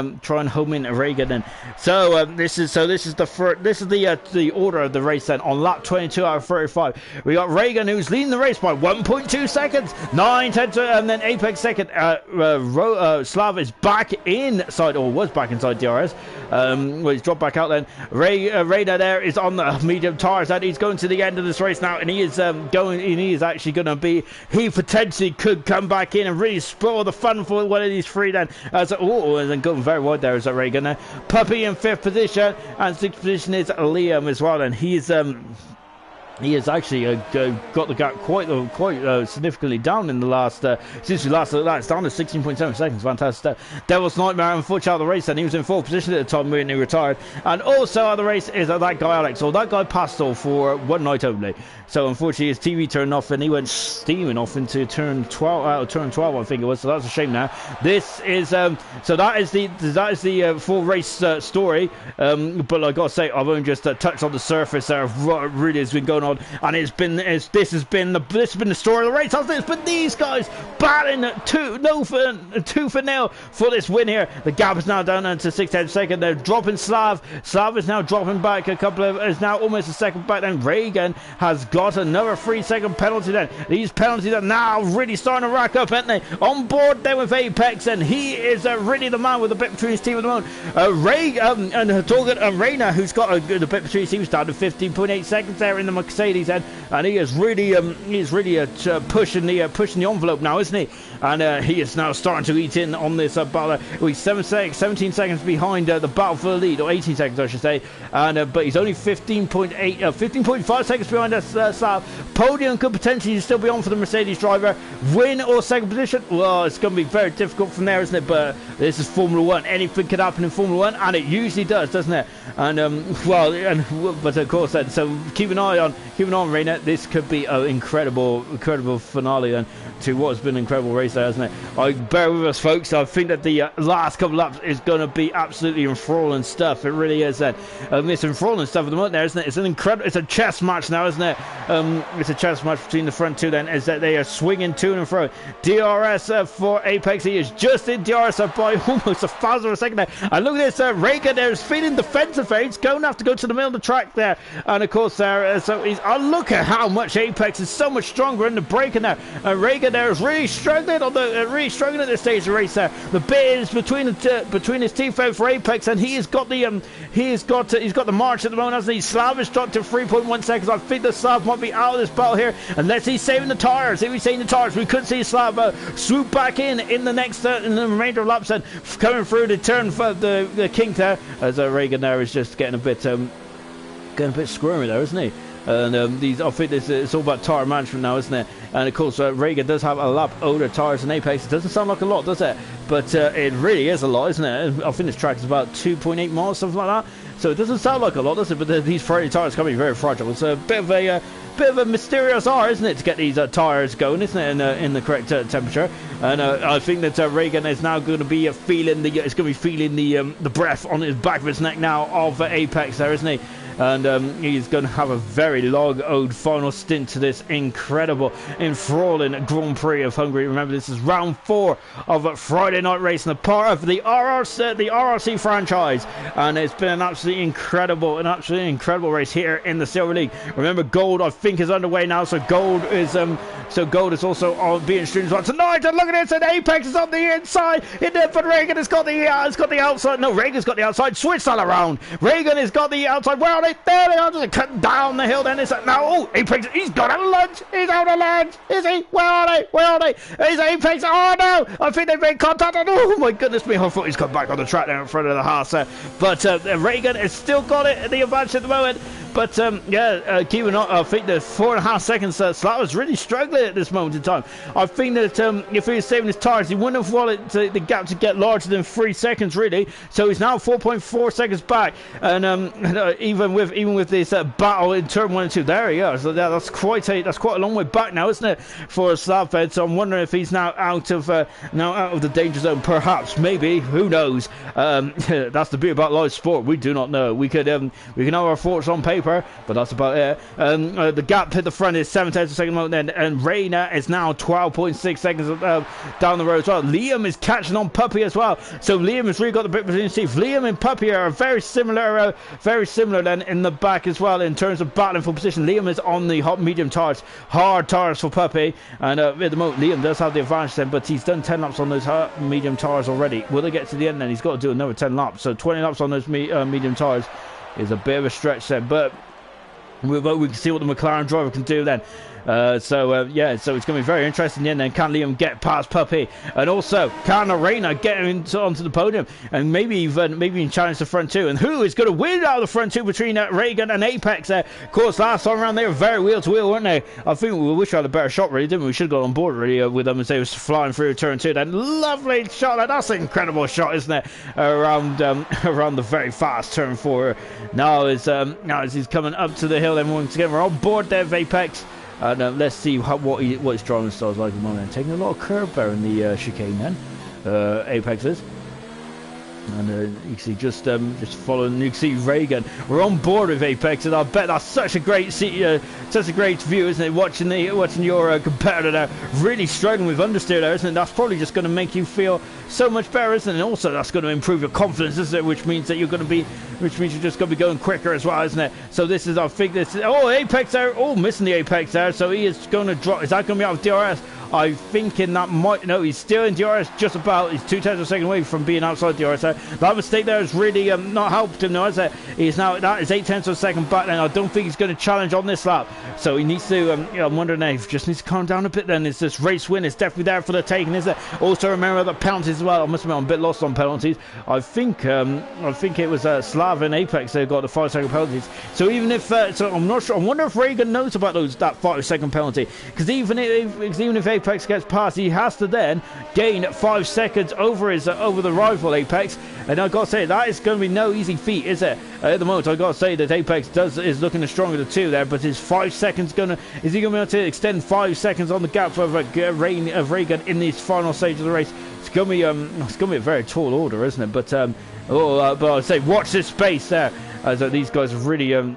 home in Reagan. And so this is the order of the race then. On lap 22 out of 35, we got Reagan, who's leading the race by 1.2 seconds, 9/10, and then Apex second. Slav is back inside, or was back inside DRS. Well, he's dropped back out then. Radar there is on the medium tires, and he's going to the end of this race now, and he is actually going to be, he potentially could come back in and really spoil the fun for one of these three then. And then going very wide there is Reagan. Puppy in 5th position, and 6th position is Liam as well, and he has actually got the gap quite significantly down in the last since we last looked at. It's down to 16.7 seconds. Fantastic stuff. Devil's Nightmare unfortunately out of the race, and he was in 4th position at the time when he retired. And also out of the race is that guy Alex. So that guy passed all for one night only. So unfortunately his TV turned off and he went steaming off into turn 12 I think it was. So that's a shame now. This is so that is the full race story. But I gotta say, I've only just touched on the surface there of what really has been going on, and this has been the story of the race, hasn't it? It's been these guys battling two for nil for this win here. The gap is now down to 6/10 second. They're dropping Slav is now dropping back is now almost a second back. Then Reagan has got another 3-second penalty then. These penalties are now really starting to rack up, aren't they? On board then with Apex, and he is really the man with the bit between his team at the moment. And Torgan and Reina, who's got the bit between his team, down to 15.8 seconds there in the Mercedes end, and he is really pushing the envelope now, isn't he? And he is now starting to eat in on this battle. He's 17 seconds behind the battle for the lead, or 18 seconds I should say, and but he's only 15.5 seconds behind us. Podium could potentially still be on for the Mercedes driver. Win or second position, well, it's going to be very difficult from there, isn't it? But this is Formula 1. Anything could happen in Formula 1, and it usually does, doesn't it? And but of course, then, so keep an eye on Reina. This could be an incredible finale then to what has been an incredible race there, hasn't it? Bear with us, folks. I think that the last couple of laps is going to be absolutely enthralling stuff. It really is. It's enthralling stuff at the moment there, isn't it? It's a chess match now, isn't it? It's a chess match between the front two then, is that they are swinging to and fro. DRS for Apex. He is just in DRS by almost a thousand of a second there. And look at this, Reagan there is feeling defensive there. He's going to have to go to the middle of the track there. And of course there, so he's, look at how much Apex is so much stronger in the braking there. And Reagan there is really struggling at this stage of the race there. The bit is between his teeth out for Apex, and he's got the march at the moment, hasn't he? Slav is dropped to 3.1 seconds. I think the Slav might be out of this battle here unless he's saving the tires. If he's saving the tires, we could see Slav swoop back in the next in the remainder of laps and coming through the turn for the kink there, as Reagan there is just getting a bit squirmy there, isn't he? And I think it's all about tyre management now, isn't it? And of course, Reagan does have a lap older tyres than Apex. It doesn't sound like a lot, does it? But it really is a lot, isn't it? I think this track is about 2.8 miles, something like that. So it doesn't sound like a lot, does it? But these Friday tyres can be very fragile. It's a bit of a mysterious art, isn't it, to get these tyres going, isn't it, in the correct temperature? And I think that Reagan is now going to be feeling the breath on his back of his neck now of Apex there, isn't he? And he's going to have a very long owed final stint to this incredible, enthralling Grand Prix of Hungary. Remember, this is round 4 of a Friday night race and a part of the RRC franchise, and it's been an absolutely incredible race here in the Silver League. Remember, gold I think is underway now, so gold is also being streamed as well tonight. And look at this, and Apex is on the inside, but Reagan has got the outside. No, Reagan's got the outside. Switch that around. Reagan has got the outside. Where are they? There they are, just cutting down the hill. Then it's now. Apex, he's got a lunge. He's out of lunge. Is he? Where are they? Is Apex? Oh no! I think they've made contact. Oh my goodness me! I thought he's come back on the track there in front of the Haas. But Reagan has still got it, the advantage at the moment. But yeah, keeping on, I think the 4.5 seconds, Slava's really struggling at this moment in time. I think that if he was saving his tires, he wouldn't have wanted the gap to get larger than 3 seconds, really. So he's now 4.4 seconds back, and even with this battle in turn 1 and 2, there he is. So that's quite a long way back now, isn't it, for Slav? So I'm wondering if he's now out of the danger zone, perhaps, maybe, who knows. That's the beauty about live sport. We do not know. We can have our thoughts on paper, but that's about it. The gap at the front is 7 tenths of a second moment, and Reina is now 12.6 seconds down the road as well. Liam is catching on Puppy as well, so Liam has really got the bit between Steve. Liam and Puppy are very similar then in the back as well in terms of battling for position. Liam is on the hot medium tires, hard tires for Puppy, and at the moment Liam does have the advantage then, but he's done 10 laps on those hard medium tires already. Will they get to the end then? He's got to do another 10 laps, so 20 laps on those medium tires is a bit of a stretch then, but we can see what the McLaren driver can do then. Yeah, so it's going to be very interesting in the end then. Can Liam get past Puppy? And also, can Reina get onto the podium? And maybe even challenge the front two? And who is going to win out of the front two between Reagan and Apex? Of course, last time around they were very wheel to wheel, weren't they? I think we wish we had a better shot, really, didn't we? We should have got on board, really, with them as they was flying through turn 2. That lovely shot. That's an incredible shot, isn't it? Around the very fast turn 4. Now as he's coming up to the hill, then once again, we're on board there with Apex. Let's see what his driving style is like at the moment. Taking a lot of curb there in the chicane then, Apex is. And you can see just following. You can see Reagan. We're on board with Apex, and I bet that's such a great view, isn't it? Watching your competitor there really struggling with understeer there, isn't it? That's probably just going to make you feel so much better, isn't it? And also that's going to improve your confidence, isn't it? Which means you're just going to be going quicker as well, isn't it? So this is, I think this. Oh, Apex there. Oh, missing the Apex there. So he is going to drop. Is that going to be out of DRS? I think in that might. No, he's still in DRS just about. He's 2 tenths of a second away from being outside DRS. That mistake there has really not helped him, though, is it? He's now, that is 8 tenths of a second back then. I don't think he's going to challenge on this lap. So he needs to, I'm wondering if he just needs to calm down a bit then. It's this race win. It's definitely there for the taking, is it? Also remember the penalties as well. I must admit I'm a bit lost on penalties. I think it was Slav and Apex that got the 5-second penalties. So even if, so I'm not sure. I wonder if Reagan knows about that 5-second penalty. Because even if Apex gets past, he has to then gain 5 seconds over the rival Apex. And I've got to say, that is going to be no easy feat, is it? At the moment, I've got to say that Apex is looking the stronger of the two there, but is 5 seconds is he going to be able to extend 5 seconds on the gap of Reagan in this final stage of the race? It's going to be a very tall order, isn't it? But I'd say watch this space there, as these guys have really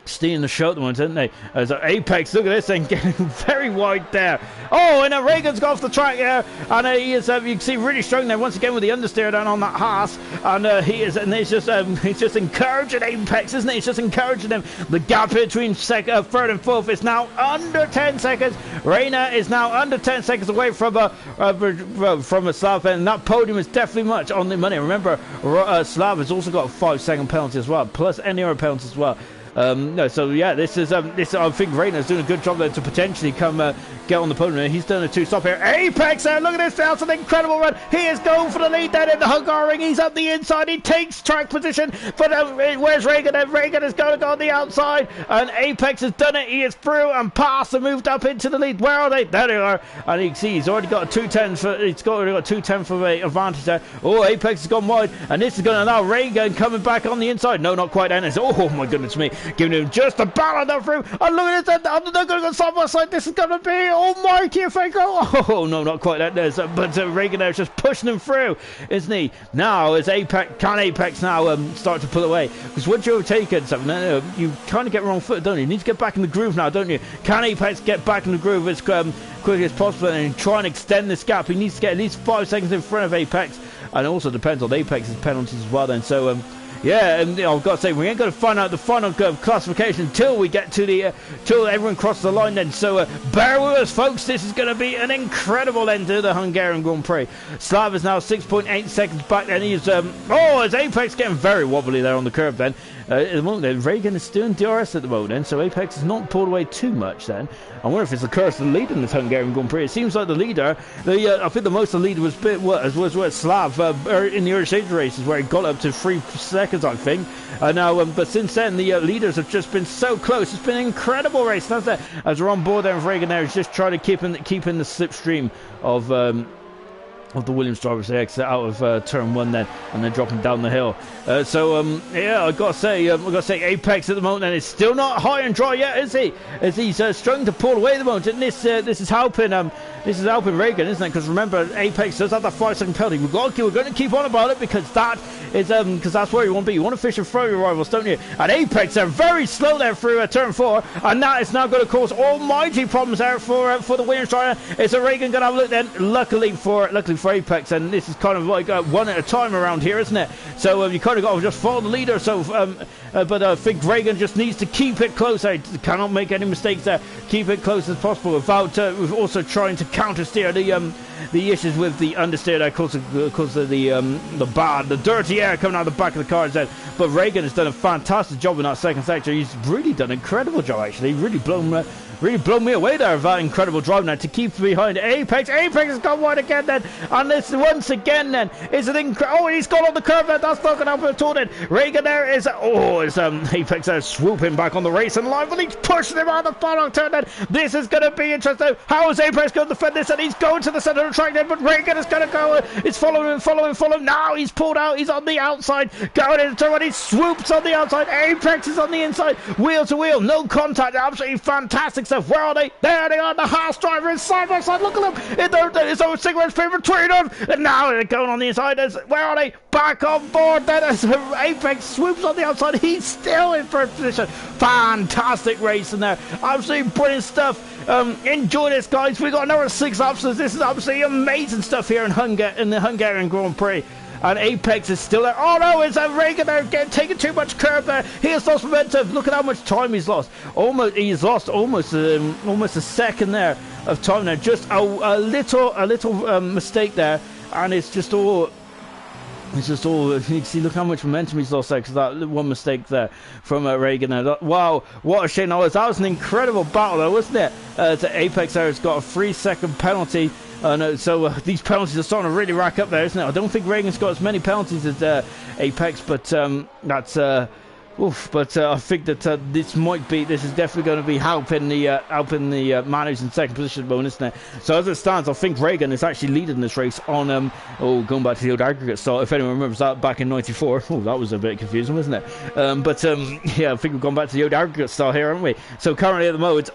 stealing the show at the moment, didn't they? As Apex, look at this thing getting very wide there. Oh, and Reagan's got off the track here, and he is. You can see really strong there once again with the understeer down on that Haas, and he's just encouraging Apex, isn't it? He's just encouraging them. The gap between third and fourth is now under 10 seconds. Reina is now under 10 seconds away from a Slav, and that podium is definitely much on the money. Remember, Slav has also got a 5-second penalty as well, plus any other penalties as well. No, so yeah, this I think Reina's doing a good job there to potentially come get on the podium. He's done a 2-stop here. Apex there, look at this, that's an incredible run. He is going for the lead then in the Hungary. He's up the inside, he takes track position, but where's Reagan? And Reagan is going to go on the outside, and Apex has done it. He is through and passed and moved up into the lead. Where are they? There they are, and you can see he's already got a 210 for. He's already got 210 for the advantage there. Oh, Apex has gone wide, and this is going to allow Reagan coming back on the inside. No, not quite. And it's, oh my goodness me, giving him just a ballad up through. And look at this, they're going to go side by side. This is going to be almighty if they go. Oh no, not quite that. There's but Reagan there is just pushing him through, isn't he? Now as Apex now start to pull away, because once you've taken something, you kind of get wrong foot, don't you? You need to get back in the groove now, don't you? Can Apex get back in the groove as quickly as possible and try and extend this gap? He needs to get at least 5 seconds in front of Apex, and it also depends on Apex's penalties as well then. So yeah, and I've got to say, we ain't going to find out the final classification until we get to till everyone crosses the line then. So bear with us, folks. This is going to be an incredible end to the Hungarian Grand Prix. Slav is now 6.8 seconds back then. He's as Apex getting very wobbly there on the curve then. At the moment, then, Reagan is still in DRS at the moment, then, so Apex has not pulled away too much then. I wonder if it's the curse of the lead in this Hungarian Grand Prix. It seems like the leader, I think the most of the lead was Slav in the early stage races, where he got up to 3 seconds, I think. Now, but since then, the leaders have just been so close. It's been an incredible race. That's it. As we're on board there with Reagan there, he's just trying to keep in the slipstream of the Williams drivers. They exit out of turn 1 then, and then dropping down the hill. Yeah, I gotta say Apex at the moment, and it's still not high and dry yet, is he? As he's struggling to pull away at the moment, and this is helping Reagan, isn't it? Because remember, Apex does have that 5-second penalty. We're going to keep on about it, because that is because that's where you want to be. You want to fish and throw your rivals, don't you? And Apex, they're very slow there through turn 4, and that is now going to cause almighty problems there for the Williams driver. It's a Reagan going to have a look then. Luckily for Apex, and this is kind of like one at a time around here, isn't it? So you kind of got to just follow the leader. So, but I think Reagan just needs to keep it close. He cannot make any mistakes there. Keep it close as possible without also trying to counter steer the issues with the understeer there, because of the dirty air coming out of the back of the car instead. But Reagan has done a fantastic job in that second sector. He's really done an incredible job, actually. Really blown me away there with that incredible drive now to keep behind Apex. Apex has gone wide again then, and this once again then is an incredible. Oh, he's gone on the curve there. That's not going to happen at all then. Reagan there is Apex there swooping back on the racing line, but he's pushing him out of the final turn then. This is going to be interesting. How is Apex going to defend this? And he's going to the centre of the track then, but Reagan is going to go. It's following him. Now he's pulled out. He's on the outside, going into turn 1. He swoops on the outside. Apex is on the inside, wheel to wheel, no contact. Absolutely fantastic stuff. Where are they? There they are. The Haas driver is side by side. Look at them. It's over cigarettes paper between them. And now they're going on the inside. Where are they? Back on board. Then as Apex swoops on the outside, he's still in first position. Fantastic race in there. Absolutely brilliant stuff. Enjoy this, guys. We got another 6 laps. So this is absolutely amazing stuff here in the Hungarian Grand Prix. And Apex is still there. Oh no, it's Reagan there taking too much curve there. He has lost momentum. Look at how much time he's lost. He's lost almost a second there of time there. Just a little mistake there, and it's just all. You can see, look how much momentum he's lost there because that one mistake there from Reagan there. Wow, what a shame that was. That was an incredible battle though, wasn't it? To Apex there has got a 3-second penalty. So these penalties are starting to really rack up there, isn't it? I don't think Reagan's got as many penalties as Apex, but that's But I think that this is definitely going to be helping the man who's in second position at the moment, isn't it? So as it stands, I think Reagan is actually leading this race on going back to the old aggregate start. If anyone remembers that back in '94, that was a bit confusing, wasn't it? Yeah, I think we've gone back to the old aggregate start here, haven't we? So currently at the moment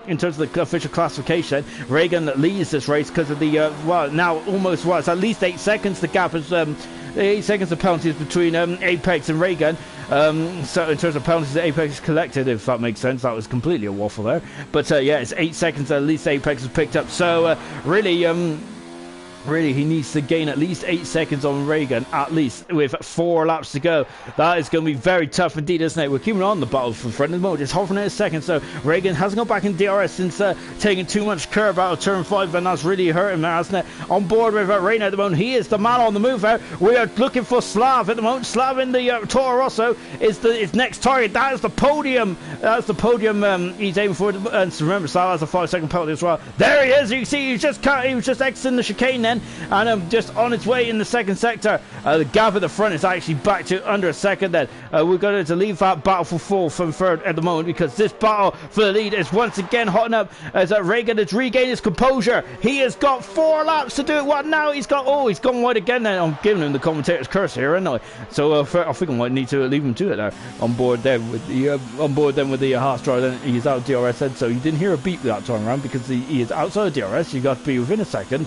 in terms of the official classification, Reagan leads this race because of the it's at least 8 seconds. The gap is 8 seconds of penalties between Apex and Reagan. So in terms of penalties that Apex collected, if that makes sense, that was completely a waffle there. But yeah, it's 8 seconds at least Apex has picked up. So really, he needs to gain at least 8 seconds on Reagan, at least, with 4 laps to go. That is going to be very tough indeed, isn't it? We're keeping on the battle for front of the mode. It's hovering in a second, so Reagan hasn't gone back in DRS since taking too much curve out of turn 5, and that's really hurt him, hasn't it? On board with Reina at the moment. He is the man on the move out. We are looking for Slav at the moment. Slav in the Toro Rosso is his next target. That is the podium. That's the podium he's aiming for. And remember, Slav has a 5-second penalty as well. There he is. You can see he was just exiting the chicane then. And just on its way in the second sector. The gap at the front is actually back to under a second then. We're going to leave that battle for full from third at the moment, because this battle for the lead is once again hotting up as Reagan has regained his composure. He has got 4 laps to do it. What now? He's gone wide again then. I'm giving him the commentator's curse here, aren't I? So I think I might need to leave him to it now. On board then with the Haas driver. Then he's out of DRS then, so you didn't hear a beep that time around because he is outside of DRS. You got to be within a second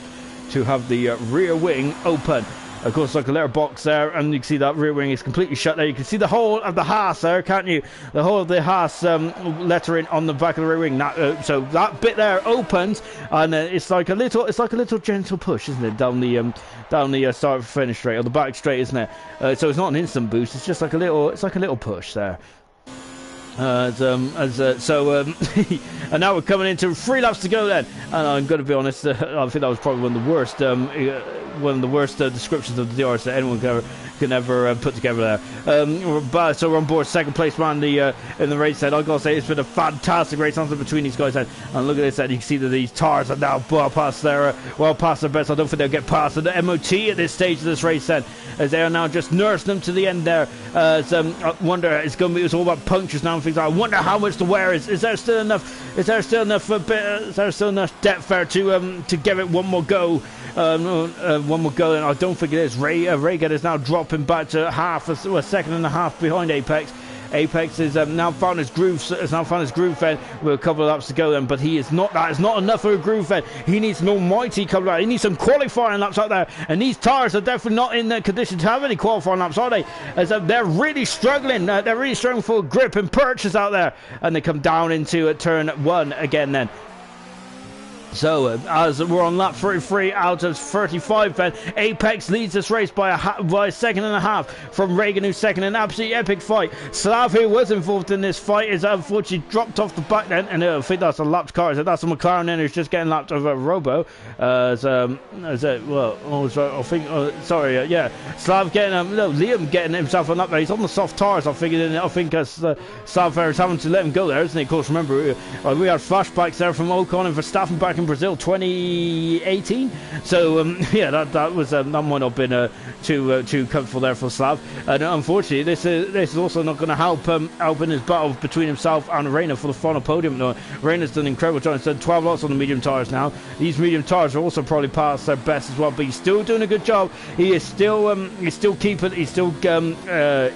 to have the rear wing open. Of course, like a letter box there, and you can see that rear wing is completely shut there. You can see the whole of the Haas there, can't you? The whole of the Haas lettering on the back of the rear wing. So that bit there opens, and it's like a little gentle push, isn't it, down the start finish straight or the back straight, isn't it? So it's not an instant boost. It's just like a little push there. And now we're coming into 3 laps to go then, and I'm going to be honest, I think that was probably one of the worst descriptions of the DRS that anyone could put together there. But so we're on board second place man in the race. Then I gotta say it's been a fantastic race on between these guys. And look at this. And you can see that these tires are now well past their best. I don't think they'll get past the MOT at this stage of this race. Then as they are now just nursing them to the end there. I wonder it's all about punctures now and things. I wonder how much the wear is. Is there still enough? Is there still enough depth there to give it one more go? One more go, and I don't think it is. Reagan is now dropping back to a second and a half behind Apex. Apex is now found his groove. Has now found his groove then with a couple of laps to go then, but he is not. That is not enough of a groove then. He needs an almighty couple of. He needs some qualifying laps out there, and these tires are definitely not in the condition to have any qualifying laps, are they? As they're really struggling. They're really struggling for grip and purchase out there, and they come down into turn 1 again then. So, as we're on lap 33 out of 35, then Apex leads this race by a second and a half from Reagan, who's second. An absolutely epic fight. Slav, who was involved in this fight, is unfortunately dropped off the back then, and I think that's a lapped car. So that's a McLaren then who's just getting lapped over Robo. Slav getting Liam getting himself on lap there. He's on the soft tires. I think Slav is having to let him go there, isn't he? Of course, remember we had flashbacks there from Ocon and Verstappen back in Brazil 2018. So that was that might not have been too comfortable there for Slav. And unfortunately, this is also not going to help in his battle between himself and Reina for the final podium. No, Reina's done an incredible job. He's done 12 laps on the medium tires now. These medium tires are also probably past their best as well, but he's still doing a good job. He is still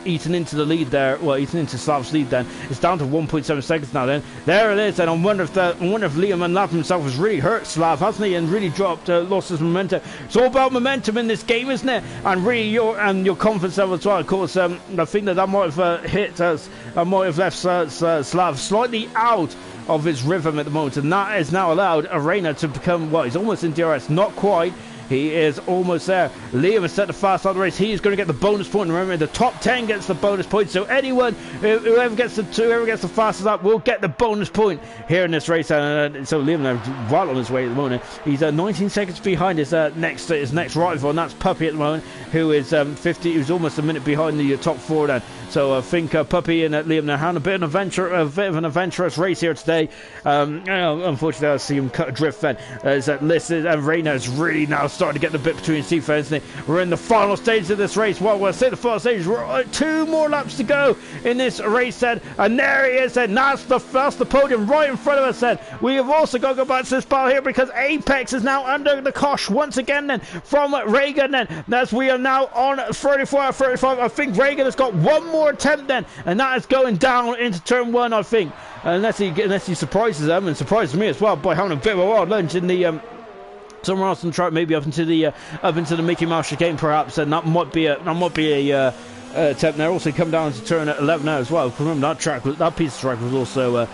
eating into the lead there. Well, eating into Slav's lead then. It's down to 1.7 seconds now then. There it is, and I wonder if Liam unlapped himself has really hurt Slav, hasn't he? And really lost his momentum. It's all about momentum in this game, isn't it? And really your confidence level as well. Of course, I think that might have hit us. Might have left Slav slightly out of his rhythm at the moment, and that has now allowed Arena to become he's almost in DRS. Not quite. He is almost there. Liam has set the fast out of the race. He is going to get the bonus point. Remember, the top 10 gets the bonus point. So whoever gets the fastest up will get the bonus point here in this race. And so Liam now right on his way at the moment. He's 19 seconds behind his next rival, and that's Puppy at the moment, who is 50. Who's almost a minute behind the top 4 then. So I think Puppy and Liam now having a bit of an adventurous race here today. Unfortunately, I see him cut adrift then. And Reina is really now starting to get the bit between his teeth, isn't it? We're in the final stage of this race. Well, we'll say the final stage. We're 2 more laps to go in this race, then. And there he is, then. That's the podium right in front of us, then. We have also got to go back to this battle here because Apex is now under the cosh once again, then, from Reagan, then. As we are now on 34 out of 35. I think Reagan has got one more attempt, then, and that is going down into turn 1, I think. Unless he surprises them, and surprises me as well by having a bit of a wild lunge in the somewhere else on the track, maybe up into the Mickey Mouse chicane perhaps, and that might be a attempt there. Also come down to turn 11 now as well. Remember that piece of track was also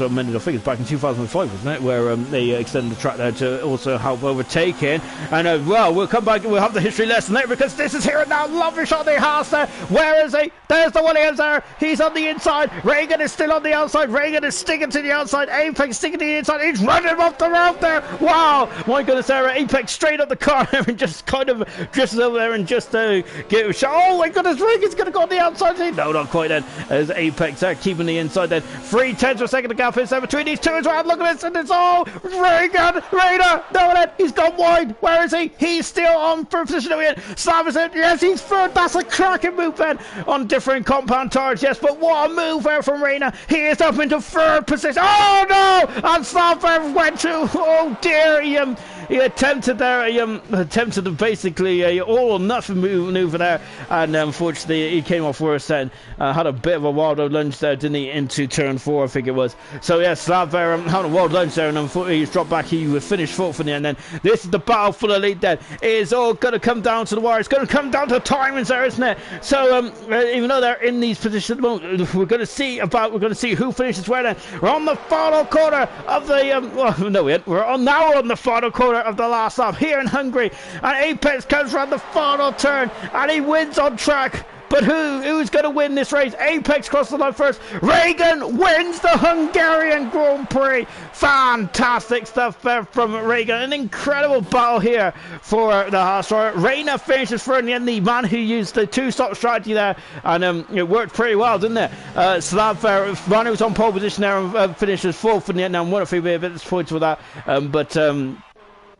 amended. I think it's back in 2005, wasn't it, where they extended the track there to also help overtaking. And we'll come back and we'll have the history lesson there because this is here and now. Lovely shot the Haas there. Where is he? There's the Williams there. He's on the inside. Reagan is still on the outside. Reagan is sticking to the outside. Apex sticking to the inside. He's running off the road there. Wow, my goodness, there. Apex straight up the car and just kind of drifts over there and just get a shot. Oh my goodness, Reagan's going to go on the outside. No, not quite then. As Apex there keeping the inside then. 3/10 of a second, the gap is there between these two as well. Look at this, and it's all Reagan, Raider. No, then he's gone wide. Where is he? He's still on for position. Slav is it. Yes, he's third. That's a cracking move then on different compound tires. Yes, but what a move there from Reina. He is up into third position. Oh no! And Slav went to. Oh dear. He attempted basically a all or nothing maneuver there, and unfortunately he came off worse then. Had a bit of a wild lunge there, didn't he, into turn 4, I think it was. So yeah, Slav there having a wild lunge there, and unfortunately he's dropped back. He would finish 4th in the end. Then this is the battle for the lead. Then it is all going to come down to the wire. It's going to come down to the timings there, isn't it? So even though they're in these positions at the moment, we're going to see who finishes where. Then we're on the final quarter of the we're now on the final quarter of the last lap here in Hungary, and Apex comes around the final turn and he wins on track. But who's going to win this race? Apex crossed the line first. Reagan wins the Hungarian Grand Prix. Fantastic stuff there from Reagan. An incredible battle here for the Haas driver. Reina finishes third in the end. The man who used the two-stop strategy there, and it worked pretty well, didn't it? Slav Ronnie was on pole position there and finishes fourth in the end. Now, I'm wondering if he'll be a bit disappointed with that, but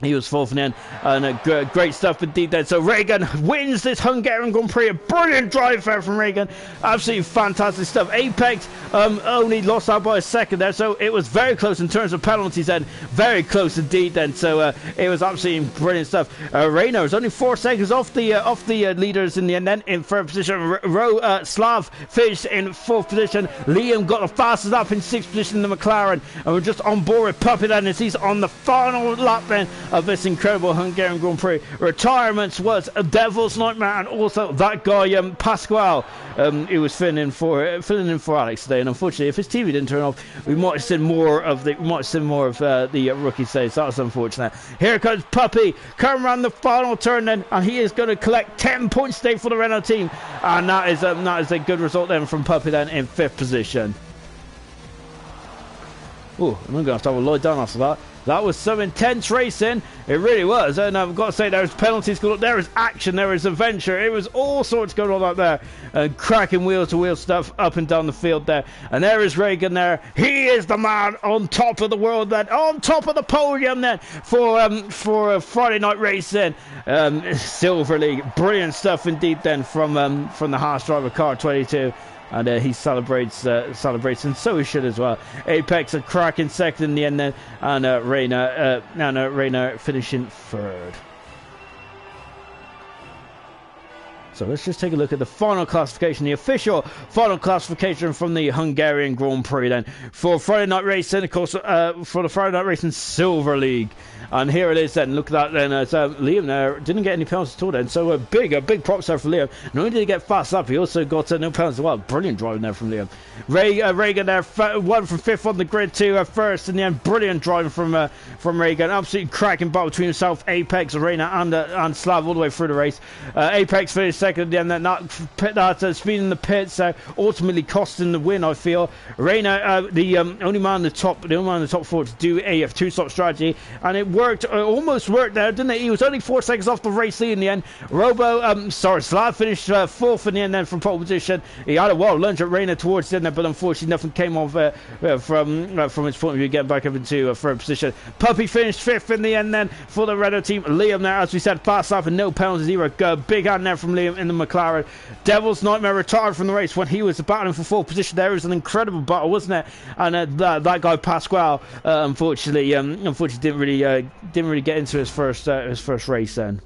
he was fourth in the end, and great stuff indeed then. So Reagan wins this Hungarian Grand Prix. A brilliant drive there from Reagan. Absolutely fantastic stuff. Apex only lost out by a second there, so it was very close in terms of penalties then. Very close indeed then. So it was absolutely brilliant stuff. Reina was only 4 seconds off the leaders in the end then, in third position. Slav finished in fourth position. Liam got the fastest up in sixth position in the McLaren, and we're just on board with Puppy then as he's on the final lap then of this incredible Hungarian Grand Prix. Retirements was a devil's nightmare, and also that guy Pasquale, he was filling in for Alex today. And unfortunately, if his TV didn't turn off, we might have seen more of the rookies today. So that's unfortunate. Here comes Puppy, coming around the final turn then, and he is going to collect 10 points today for the Renault team, and that is a good result then from Puppy then in fifth position. Oh, I'm going to have to lie down after that. That was some intense racing. It really was. And I've got to say, there's penalties going on. There is action. There is adventure. It was all sorts going on out there. Cracking wheel-to-wheel stuff up and down the field there. And there is Reagan there. He is the man on top of the world then. On top of the podium then for Friday night racing. Silver League. Brilliant stuff indeed then from the Haas driver car 22. And he celebrates, and so he should as well. Apex a cracking second in the end then, and Reina finishing third. So let's just take a look at the final classification, the official final classification from the Hungarian Grand Prix then. For Friday night racing, of course, for the Friday night racing Silver League. And here it is then, look at that then, Liam there didn't get any penalties at all then, so a big props there for Liam. Not only did he get fast up, he also got no penalties as well. Brilliant driving there from Liam. Reagan there, one from fifth on the grid to first in the end. Brilliant driving from Reagan. Absolutely cracking battle between himself, Apex, Reina and Slav all the way through the race. Apex finished second at the end, that speed in the pits, ultimately costing the win, I feel. Reina, the only man in the top four to do a two-stop strategy, and it worked, almost worked there, didn't it? He was only 4 seconds off the race lead in the end. Slav finished fourth in the end then from pole position. He had a wild lunge at Reina towards the end there, but unfortunately nothing came off from his point of view, getting back up into third position. Puppy finished fifth in the end then for the Renault team. Liam there, as we said, fast up and no penalties either. Big hand there from Liam in the McLaren. Devil's Nightmare retired from the race when he was battling for fourth position. There was an incredible battle, wasn't it? And that guy Pasquale, unfortunately didn't really get into his first race then.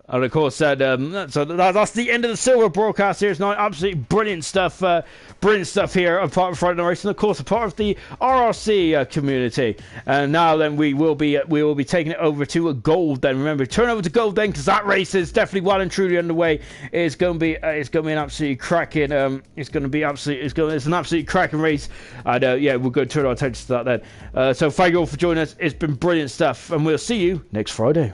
And of course, so that's the end of the silver broadcast here tonight. Absolutely brilliant stuff here, apart from Friday night racing. Of course, a part of the RRC community. And now then, we will be taking it over to a gold. Then remember, turn over to gold then, because that race is definitely well and truly underway. It's going to be an absolutely cracking. It's an absolutely cracking race. And we're going to turn our attention to that then. So thank you all for joining us. It's been brilliant stuff, and we'll see you next Friday.